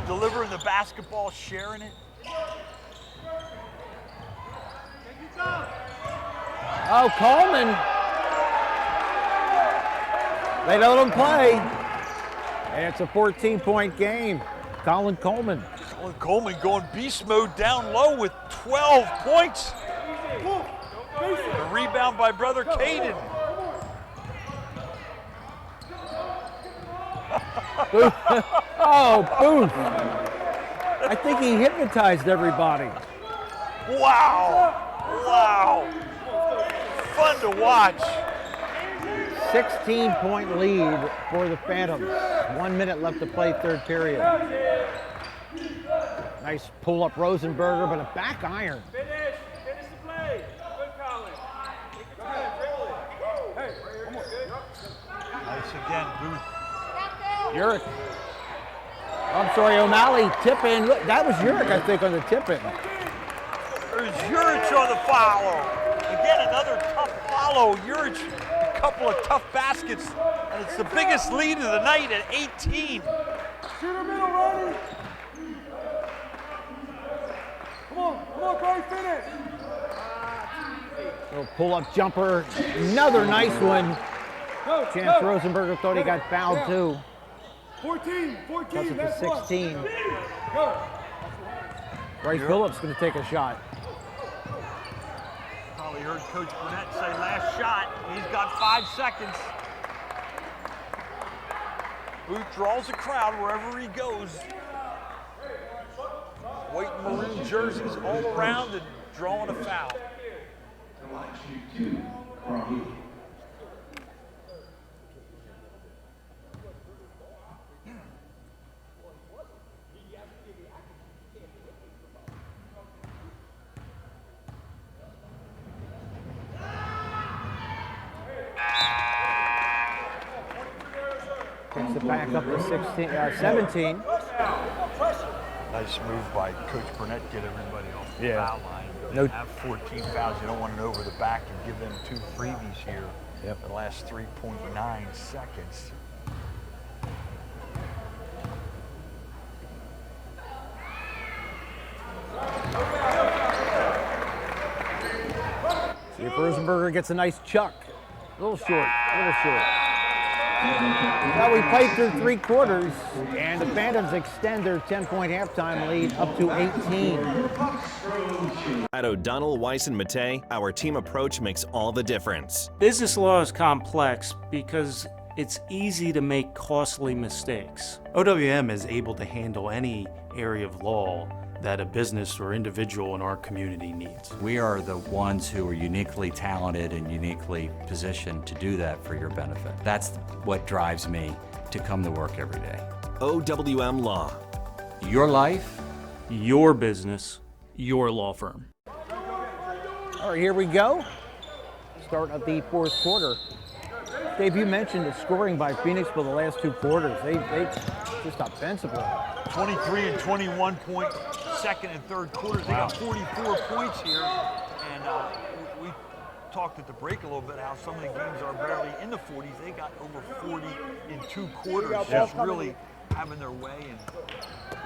delivering the basketball, sharing it. Oh, Coleman. They let him play. And it's a 14-point game. Colin Coleman. Colin Coleman going beast mode down low with 12 points. A rebound by brother Caden. Oh, Booth. I think he hypnotized everybody. Wow. Fun to watch. 16-point lead for the Phantoms. 1 minute left to play, third period. Nice pull-up Rosenberger, but a back iron. Finish the play. Good, Colin. Take your time, dribble it. Hey, come on. Good. Nice again, Booth. Urick. I'm sorry, O'Malley, tip in. Look, that was Urick, I think, on the tip in. There's Uric on the follow. Again, another tough follow. Uric, a couple of tough baskets, and it's the biggest lead of the night at 18. Shoot the middle, ready. Come on, Corey, finish. Little pull-up jumper, another nice one. Chance Rosenberger thought he got fouled too. 14, Cuts it to 16. Go. Bryce Phillips going to take a shot. Probably heard Coach Burnett say last shot. He's got 5 seconds. Booth draws a crowd wherever he goes. White and maroon jerseys all around and drawing a foul. Takes it back up to 17. Nice move by Coach Burnett, get everybody off the foul line. No. You have 14 fouls, you don't want it over the back and give them 2 freebies here. Yep. The last 3.9 seconds. See if Rosenberger gets a nice chuck. A little short. Well, we played through 3 quarters, and the Phantoms extend their 10-point halftime lead up to 18. At O'Donnell, Weiss, and Matei, our team approach makes all the difference. Business law is complex because it's easy to make costly mistakes. OWM is able to handle any area of law that a business or individual in our community needs. We are the ones who are uniquely talented and uniquely positioned to do that for your benefit. That's what drives me to come to work every day. OWM Law. Your life, your business, your law firm. All right, here we go. Start of the 4th quarter. Dave, you mentioned the scoring by Phoenixville the last 2 quarters. They just offensively. 23 and 21 point second and third quarters. They got 44 points here. And we talked at the break a little bit how some of the games are barely in the 40s. They got over 40 in 2 quarters. Just really having their way and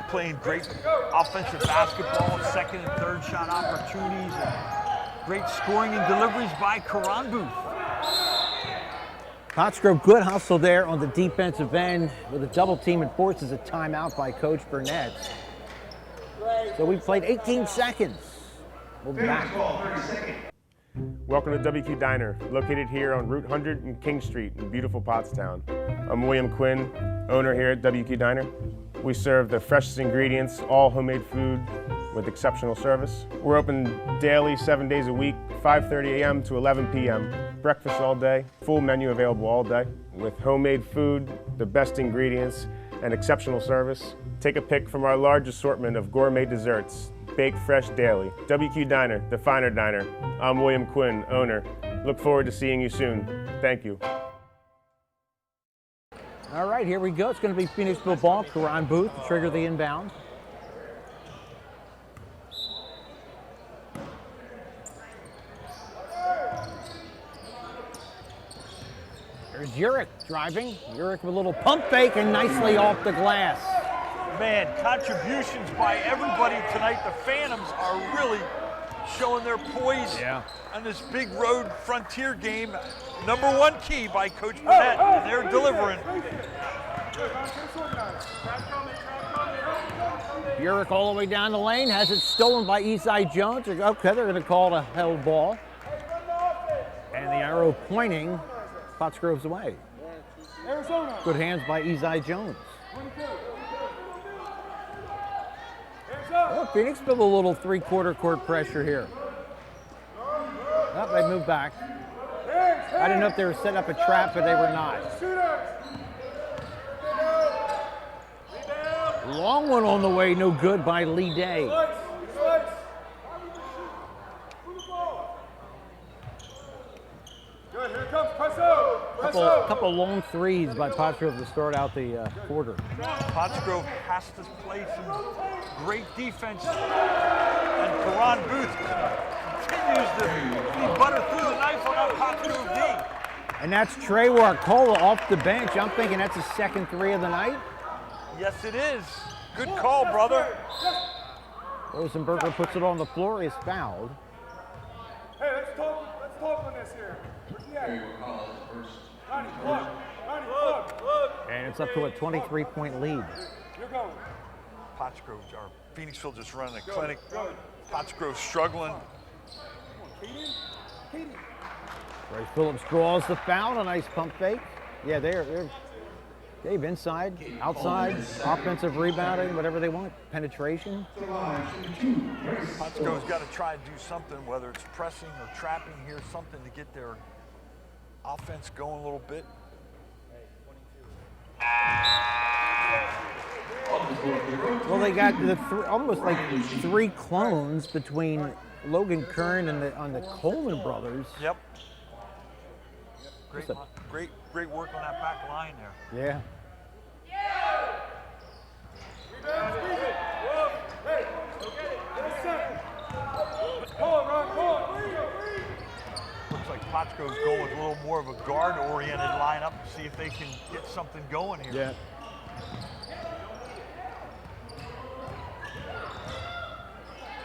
playing great offensive basketball, second and third shot opportunities, and great scoring and deliveries by Karan Booth. Pottsgrove, good hustle there on the defensive end with a double team and forces a timeout by Coach Burnett. So we played 18 seconds. We'll be back. Welcome to WQ Diner, located here on Route 100 and King Street in beautiful Pottstown. I'm William Quinn, owner here at WQ Diner. We serve the freshest ingredients, all homemade food with exceptional service. We're open daily, 7 days a week, 5:30 a.m. to 11 p.m. Breakfast all day, full menu available all day with homemade food, the best ingredients, and exceptional service. Take a pick from our large assortment of gourmet desserts, baked fresh daily. WQ Diner, the finer diner. I'm William Quinn, owner. Look forward to seeing you soon. Thank you. All right, here we go. It's going to be Phoenixville ball. Karan Booth to trigger the inbound. There's Urich driving. Urich with a little pump fake and nicely off the glass. Man, contributions by everybody tonight. The Phantoms are really showing their poise on this big road frontier game. #1 key by Coach Burnett, and they're delivering. Urich all the way down the lane, has it stolen by Esai Jones. Okay, they're going to call it a held ball. And the arrow pointing Pottsgrove's away. Good hands by Esai Jones. Well, Phoenixville a little three-quarter court pressure here. Oh, they moved back. I didn't know if they were setting up a trap, but they were not. Long one on the way, no good by Lee Day. Couple long threes by Pottsgrove to start out the quarter. Pottsgrove has to play some great defense, and Karan Booth continues to be butter through the knife on that Pottsgrove D. And that's Trey Warcola off the bench. I'm thinking that's his second three of the night. Yes, it is. Good call, brother. Rosenberger puts it on the floor. He's fouled. Hey, let's talk on this here. And it's up to a 23-point lead. Pottsgrove, or Phoenixville just running a clinic. Pottsgrove struggling. Bryce Phillips draws the foul. A nice pump fake. Yeah, they've inside, outside, offensive rebounding, whatever they want, penetration. Pottsgrove's got to try to do something, whether it's pressing or trapping here, something to get their offense going a little bit. Well, they got almost like three clones between Logan Kern and the Coleman brothers. Yep. Great work on that back line there. Yeah. Looks like Pottsgrove's going with a little more of a guard-oriented lineup to see if they can get something going here. Yeah.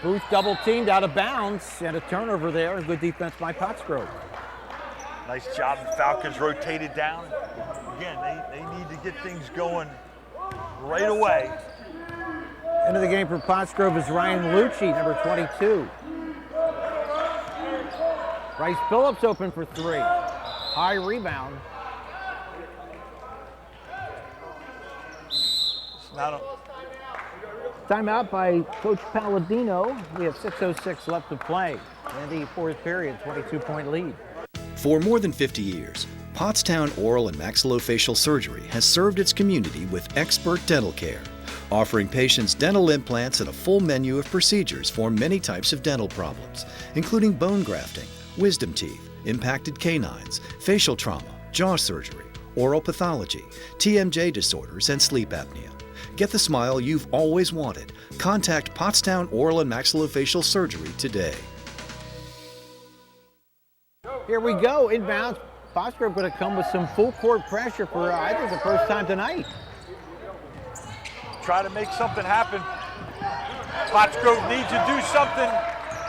Booth double teamed out of bounds and a turnover there. Good defense by Pottsgrove. Nice job. The Falcons rotated down. Again, they need to get things going right away. End of the game for Pottsgrove is Ryan Lucci, number 22. Bryce Phillips open for three. High rebound. Timeout by Coach Palladino. We have 6:06 left to play. In the fourth period, 22-point lead. For more than 50 years, Pottstown Oral and Maxillofacial Surgery has served its community with expert dental care, offering patients dental implants and a full menu of procedures for many types of dental problems, including bone grafting, wisdom teeth, impacted canines, facial trauma, jaw surgery, oral pathology, TMJ disorders, and sleep apnea. Get the smile you've always wanted. Contact Pottstown Oral and Maxillofacial Surgery today. Here we go, inbounds. Pottsgrove going to come with some full court pressure for, I think, the first time tonight. Try to make something happen. Pottsgrove needs to do something.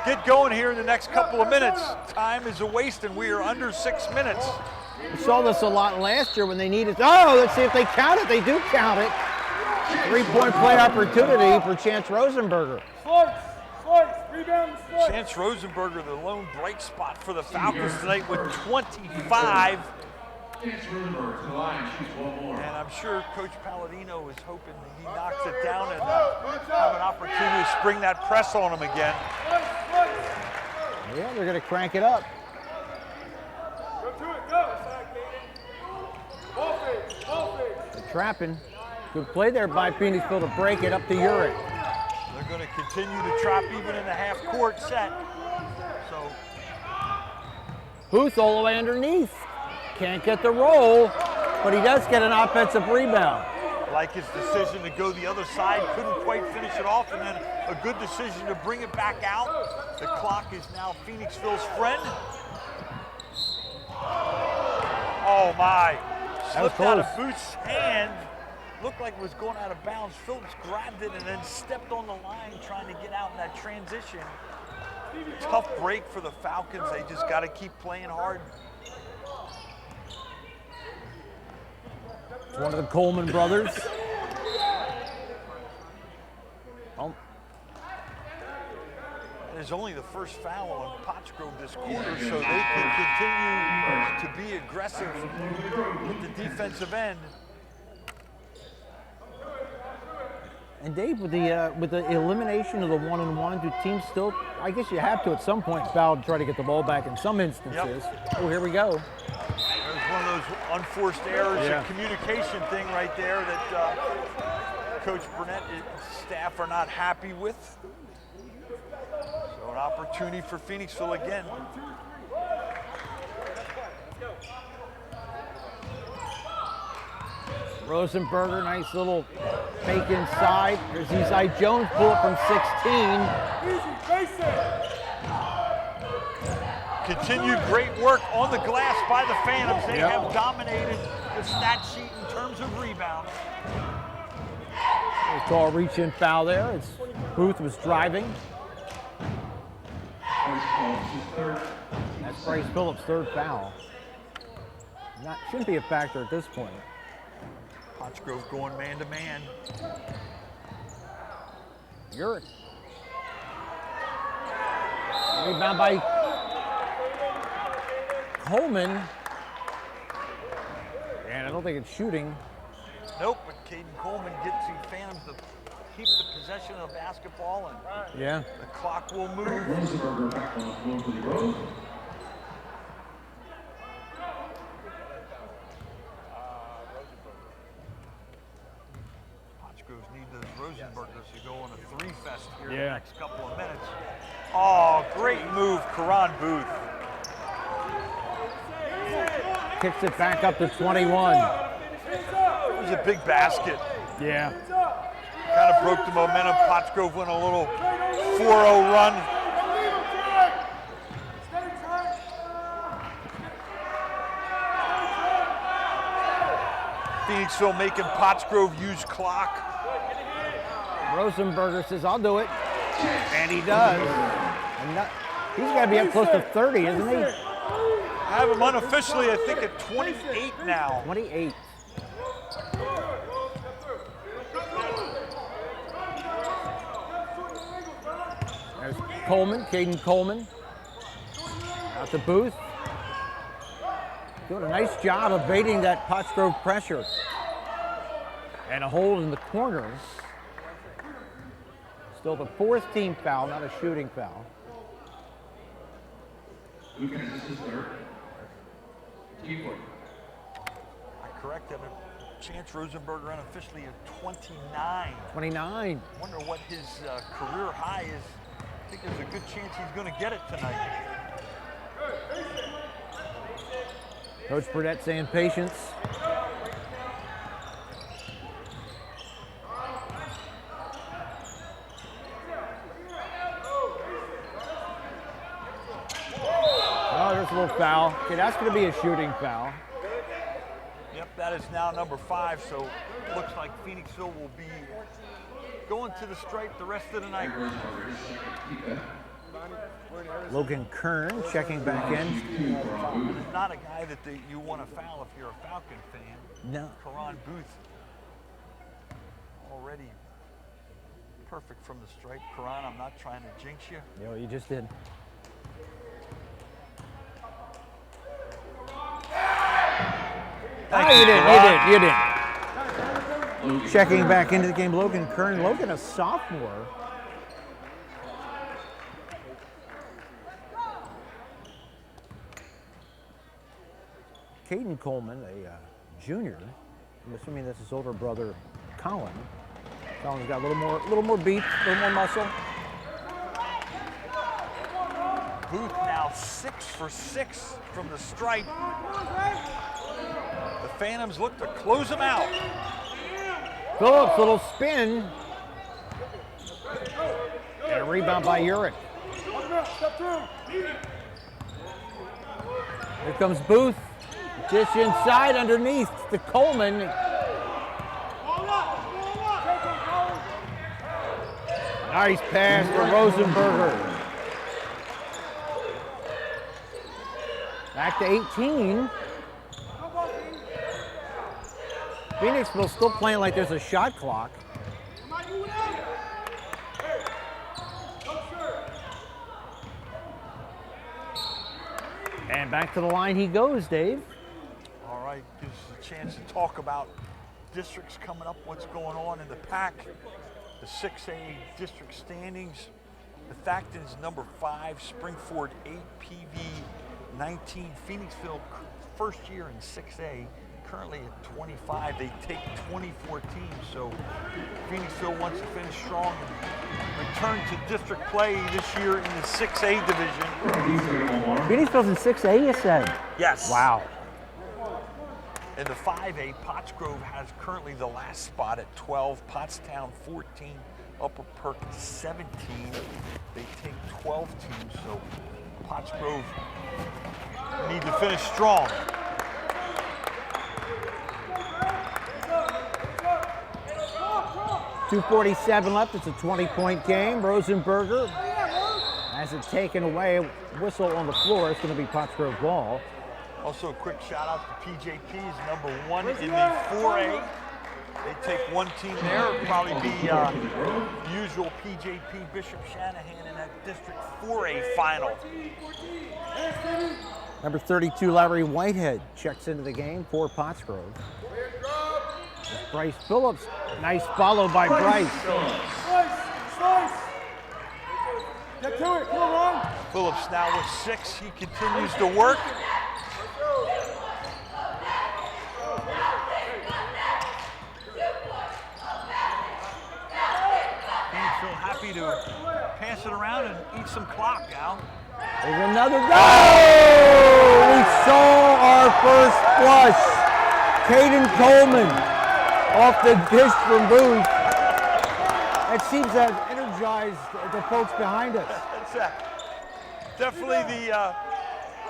Get going here in the next couple of minutes. Time is a waste, and we are under 6 minutes. We saw this a lot last year when they needed. Oh, let's see if they count it. They do count it. Three-point play opportunity for Chance Rosenberger. Chance Rosenberger, the lone bright spot for the Falcons tonight with 25. And I'm sure Coach Palladino is hoping that he knocks it down and have an opportunity to spring that press on him again. Yeah, they're going to crank it up. They're trapping. Good play there by Phoenixville to break it up to Urich. They're going to continue to trap even in the half-court set. So Booth all the way underneath. Can't get the roll, but he does get an offensive rebound. Like his decision to go the other side, couldn't quite finish it off, and then a good decision to bring it back out. The clock is now Phoenixville's friend. Oh my, slipped out of Booth's hand. Looked like it was going out of bounds. Phillips grabbed it and then stepped on the line trying to get out in that transition. Tough break for the Falcons. They just got to keep playing hard. It's one of the Coleman brothers. Oh. It's only the first foul on Pottsgrove this quarter, so they can continue to be aggressive with the defensive end. And Dave, with the elimination of the 1-on-1, do teams still, I guess you have to at some point foul to try to get the ball back in some instances. Yep. Oh, here we go. There's one of those unforced errors, a communication thing right there that Coach Burnett and staff are not happy with. So an opportunity for Phoenixville again. Rosenberger, nice little fake inside. There's Ezai Jones, pull it from 16. Continued great work on the glass by the Phantoms. They have dominated the stat sheet in terms of rebounds. They call a reach-in foul there. It's Booth was driving. That's Bryce Phillips' third foul. Shouldn't be a factor at this point. Pottsgrove going man-to-man. Urich. Rebound by Coleman. And I don't think it's shooting. Nope, but Caden Coleman gets the Phantoms to keep the possession of the basketball, and the clock will move. Rosenberger back on the floor for the Rose. Pottsgrove's need those Rosenbergers to go on a three-fest here in the Yeah. next couple of minutes. Oh, great move, Karan Booth. Kicks it back up to 21. It was a big basket. Yeah. Kind of broke the momentum. Pottsgrove went a little 4-0 run. Phoenixville making Pottsgrove use clock. Rosenberger says, I'll do it. And he does. And he's got to be up close to 30, isn't he? I have him unofficially, I think, at 28 now. 28. There's Coleman, Caden Coleman. Out to Booth. Doing a nice job of baiting that Pottsgrove pressure. And a hold in the corner. Still the fourth team foul, not a shooting foul. Lucas is third. Team four. I corrected him. Chance Rosenberger unofficially at 29. 29. Wonder what his career high is. I think there's a good chance he's going to get it tonight. Coach Burnett saying patience. Oh, there's a little foul. Okay, that's going to be a shooting foul. Yep, that is now number 5, so looks like Phoenixville will be going to the stripe the rest of the night. Logan Kern checking back in. He's not a guy that you want to foul if you're a Falcon fan. No. Karan Booth Perfect from the stripe, Karan. I'm not trying to jinx you. You know, you just did. You did. Checking back into the game, Logan Kern. Logan, a sophomore. Caden Coleman, a junior. I'm assuming that's his older brother, Colin. Colin's got a little more beat, a little more muscle. Booth now 6 for 6 from the stripe. The Phantoms look to close them out. Phillips, little spin. And a rebound by Urich. Here comes Booth. Dish inside underneath to Coleman. Nice pass to Rosenberger. Back to 18. Phoenixville still playing like there's a shot clock. And back to the line he goes, Dave. All right, gives us a chance to talk about districts coming up, what's going on in the pack, the 6A district standings. The Thacton's number 5, Springford 8, PV 19, Phoenixville first year in 6A, currently at 25. They take 24 teams, so Phoenixville wants to finish strong and return to district play this year in the 6A division. Phoenixville's in 6A, you said? Yes. Wow. In the 5A, Pottsgrove has currently the last spot at 12, Pottstown 14, Upper Perk 17. They take 12 teams, so Pottsgrove need to finish strong. .247 left, it's a 20-point game. Rosenberger has it taken away. Whistle on the floor, it's going to be Pottsgrove ball. Also a quick shout out to PJP's number 1 in the 4A. They take one team there. It'll probably be usual PJP Bishop Shanahan in that District 4A final. Number 32, Larry Whitehead, checks into the game for Pottsgrove. Bryce Phillips, nice follow by Bryce. Get to it, come on. Phillips now with 6, he continues to work. Phoenixville happy to pass it around and eat some clock now. There's another goal! We saw our first flush. Caden Coleman off the dish from Booth. That seems to have energized the folks behind us. That's definitely the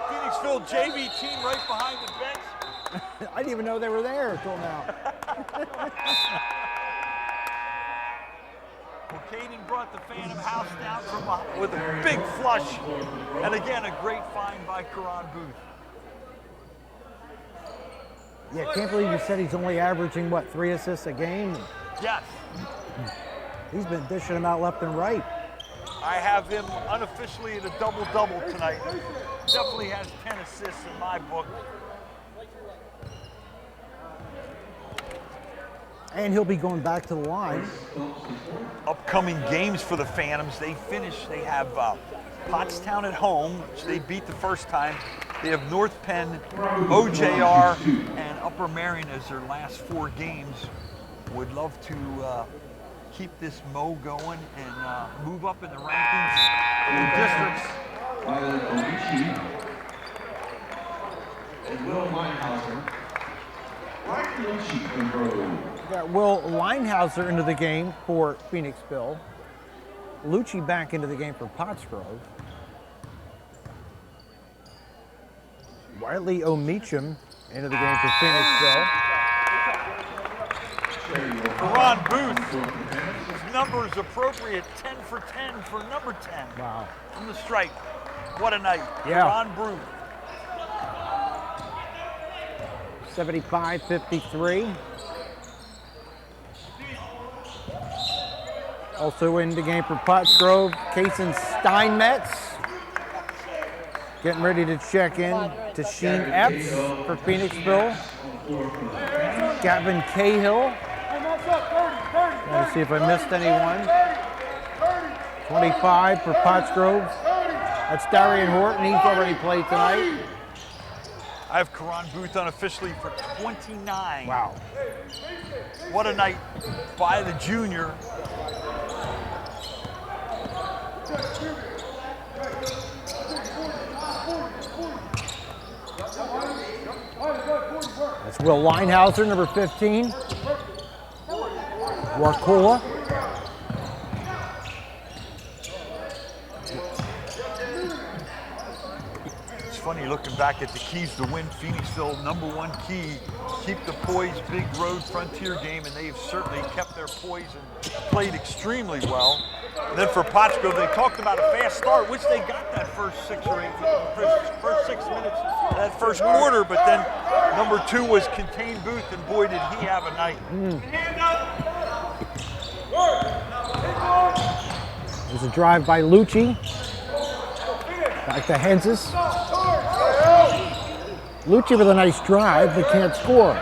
Phoenixville JV team right behind the bench. I didn't even know they were there until now. Well, Caden brought the Phantom house down from with a big flush. And again, a great find by Karan Booth. Yeah, can't believe you said he's only averaging, what, 3 assists a game? Yes. He's been dishing them out left and right. I have him unofficially at a double-double tonight. Definitely has 10 assists in my book. And he'll be going back to the line. Upcoming games for the Phantoms, they have Pottstown at home, which they beat the first time. They have North Penn, OJR, and Upper Marion as their last 4 games. Would love to keep this mo going and move up in the rankings in districts. And Will Linehauser. We got Will Linehauser into the game for Phoenixville. Lucci back into the game for Pottsgrove. Wiley O'Meacham into the game for Phoenixville. Karan Booth, his number is appropriate, 10 for 10 for number 10. Wow. From the stripe. What a night. Yeah. Karan Booth. 75-53. Also in the game for Pottsgrove, Kason Steinmetz. Getting ready to check in to Sheen Epps for Phoenixville. Gavin Cahill. Trying to see if I missed anyone. 25 for Pottsgrove. That's Darian Horton. He's already played tonight. I have Karan Booth unofficially for 29. Wow. What a night by the junior. That's Will Linehauser, number 15. Warcola. It's funny looking back at the keys to win Phoenixville. #1 key, keep the poise, big road frontier game, and they've certainly kept their poise and played extremely well. And then for Pottsgrove, they talked about a fast start, which they got that first 6 minutes of that first quarter, but then #2 was contain Booth, and boy, did he have a night. There's a drive by Lucci. Back to Hensis. Lucci with a nice drive, but can't score.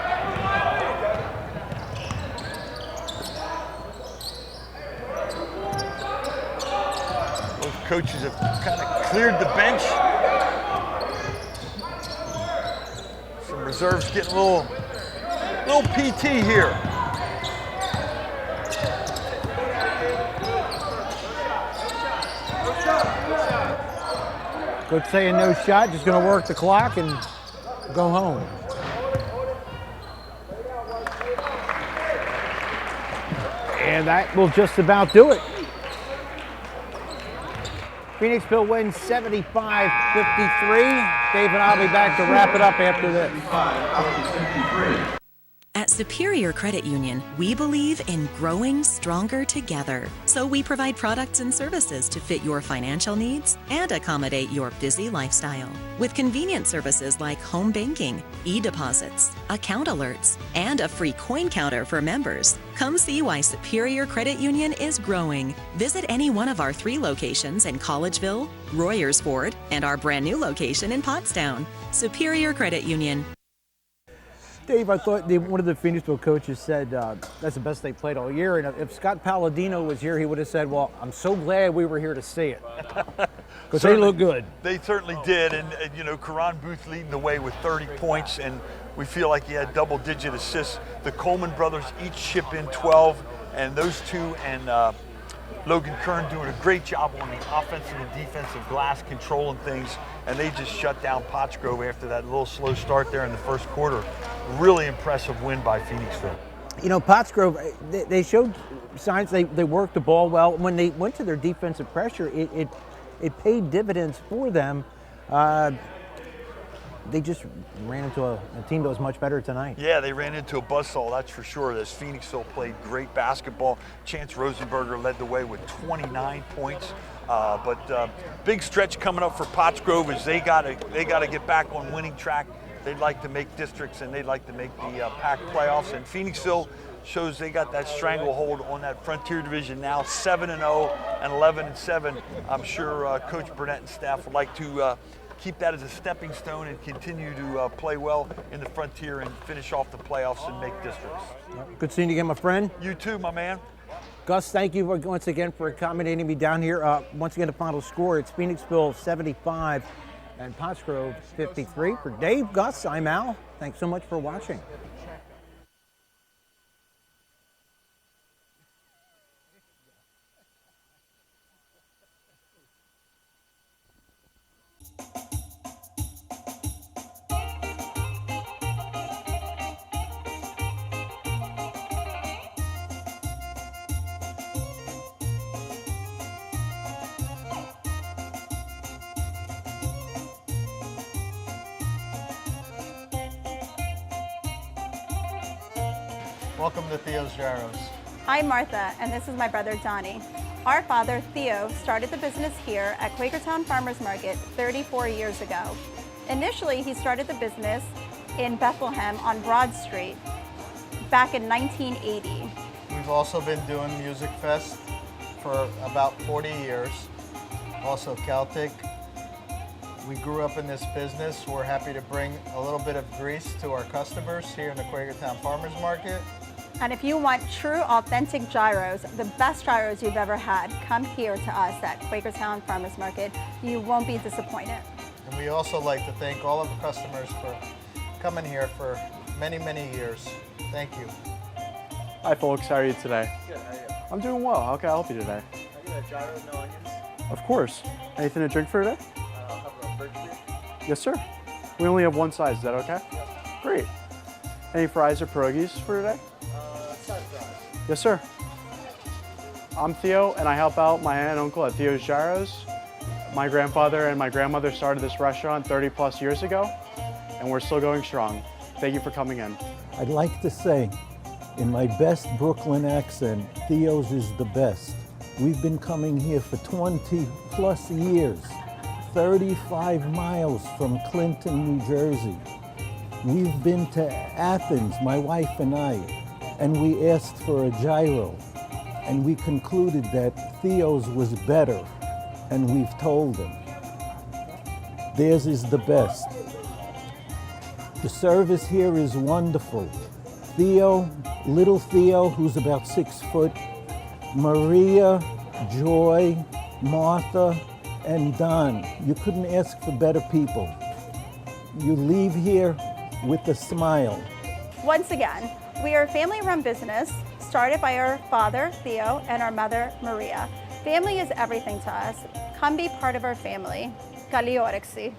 Both coaches have kind of cleared the bench. Some reserves getting a little PT here. Coach saying no shot, just going to work the clock and go home. And that will just about do it. Phoenixville wins 75-53. Dave and I'll be back to wrap it up after this. At Superior Credit Union, we believe in growing stronger together. So we provide products and services to fit your financial needs and accommodate your busy lifestyle. With convenient services like home banking, e-deposits, account alerts, and a free coin counter for members. Come see why Superior Credit Union is growing. Visit any one of our 3 locations in Collegeville, Royersford, and our brand new location in Pottstown. Superior Credit Union. Dave, I thought one of the Phoenixville coaches said that's the best they played all year. And if Scott Palladino was here, he would have said, well, I'm so glad we were here to see it. Because they look good. They certainly did. And you know, Karan Booth leading the way with 30 points. And we feel like he had double-digit assists. The Coleman brothers each chip in 12. And those two and Logan Kern doing a great job on the offensive and defensive glass, controlling things. And they just shut down Pottsgrove after that little slow start there in the first quarter. Really impressive win by Phoenixville. You know, Pottsgrove, they showed signs they worked the ball well. When they went to their defensive pressure, it paid dividends for them. They just ran into a team that was much better tonight. Yeah, they ran into a buzzsaw, that's for sure. As Phoenixville played great basketball. Chance Rosenberger led the way with 29 points. But big stretch coming up for Pottsgrove as they got to get back on winning track. They'd like to make districts and they'd like to make the PAC playoffs. And Phoenixville shows they got that stranglehold on that Frontier Division now, 7-0 and 11-7. I'm sure Coach Burnett and staff would like to keep that as a stepping stone and continue to play well in the Frontier and finish off the playoffs and make districts. Good seeing you again, my friend. You too, my man. Gus, thank you once again for accommodating me down here. Once again, the final score, it's Phoenixville 75 and Pottsgrove 53. For Dave, Gus, I'm Al. Thanks so much for watching. Welcome to Theo's Gyros. I'm Martha, and this is my brother Donnie. Our father, Theo, started the business here at Quakertown Farmers Market 34 years ago. Initially, he started the business in Bethlehem on Broad Street back in 1980. We've also been doing Music Fest for about 40 years, also Celtic. We grew up in this business. We're happy to bring a little bit of grease to our customers here in the Quakertown Farmers Market. And if you want true, authentic gyros, the best gyros you've ever had, come here to us at Quakertown Farmers Market. You won't be disappointed. And we also like to thank all of our customers for coming here for many, many years. Thank you. Hi folks, how are you today? Good, how are you? I'm doing well. How can I help you today? I get a gyro, no onions. Of course. Anything to drink for today? I'll have a birch beer. Yes, sir. We only have one size. Is that okay? Yes. Great. Any fries or pierogies for today? Side fries. Yes, sir. I'm Theo, and I help out my aunt and uncle at Theo's Gyros. My grandfather and my grandmother started this restaurant 30 plus years ago, and we're still going strong. Thank you for coming in. I'd like to say, in my best Brooklyn accent, Theo's is the best. We've been coming here for 20 plus years, 35 miles from Clinton, New Jersey. We've been to Athens, my wife and I, and we asked for a gyro, and we concluded that Theo's was better, and we've told them. Theirs is the best. The service here is wonderful. Theo, little Theo, who's about 6 foot, Maria, Joy, Martha, and Don. You couldn't ask for better people. You leave here with a smile. Once again, we are a family-run business started by our father, Theo, and our mother, Maria. Family is everything to us. Come be part of our family. Kali Orexi.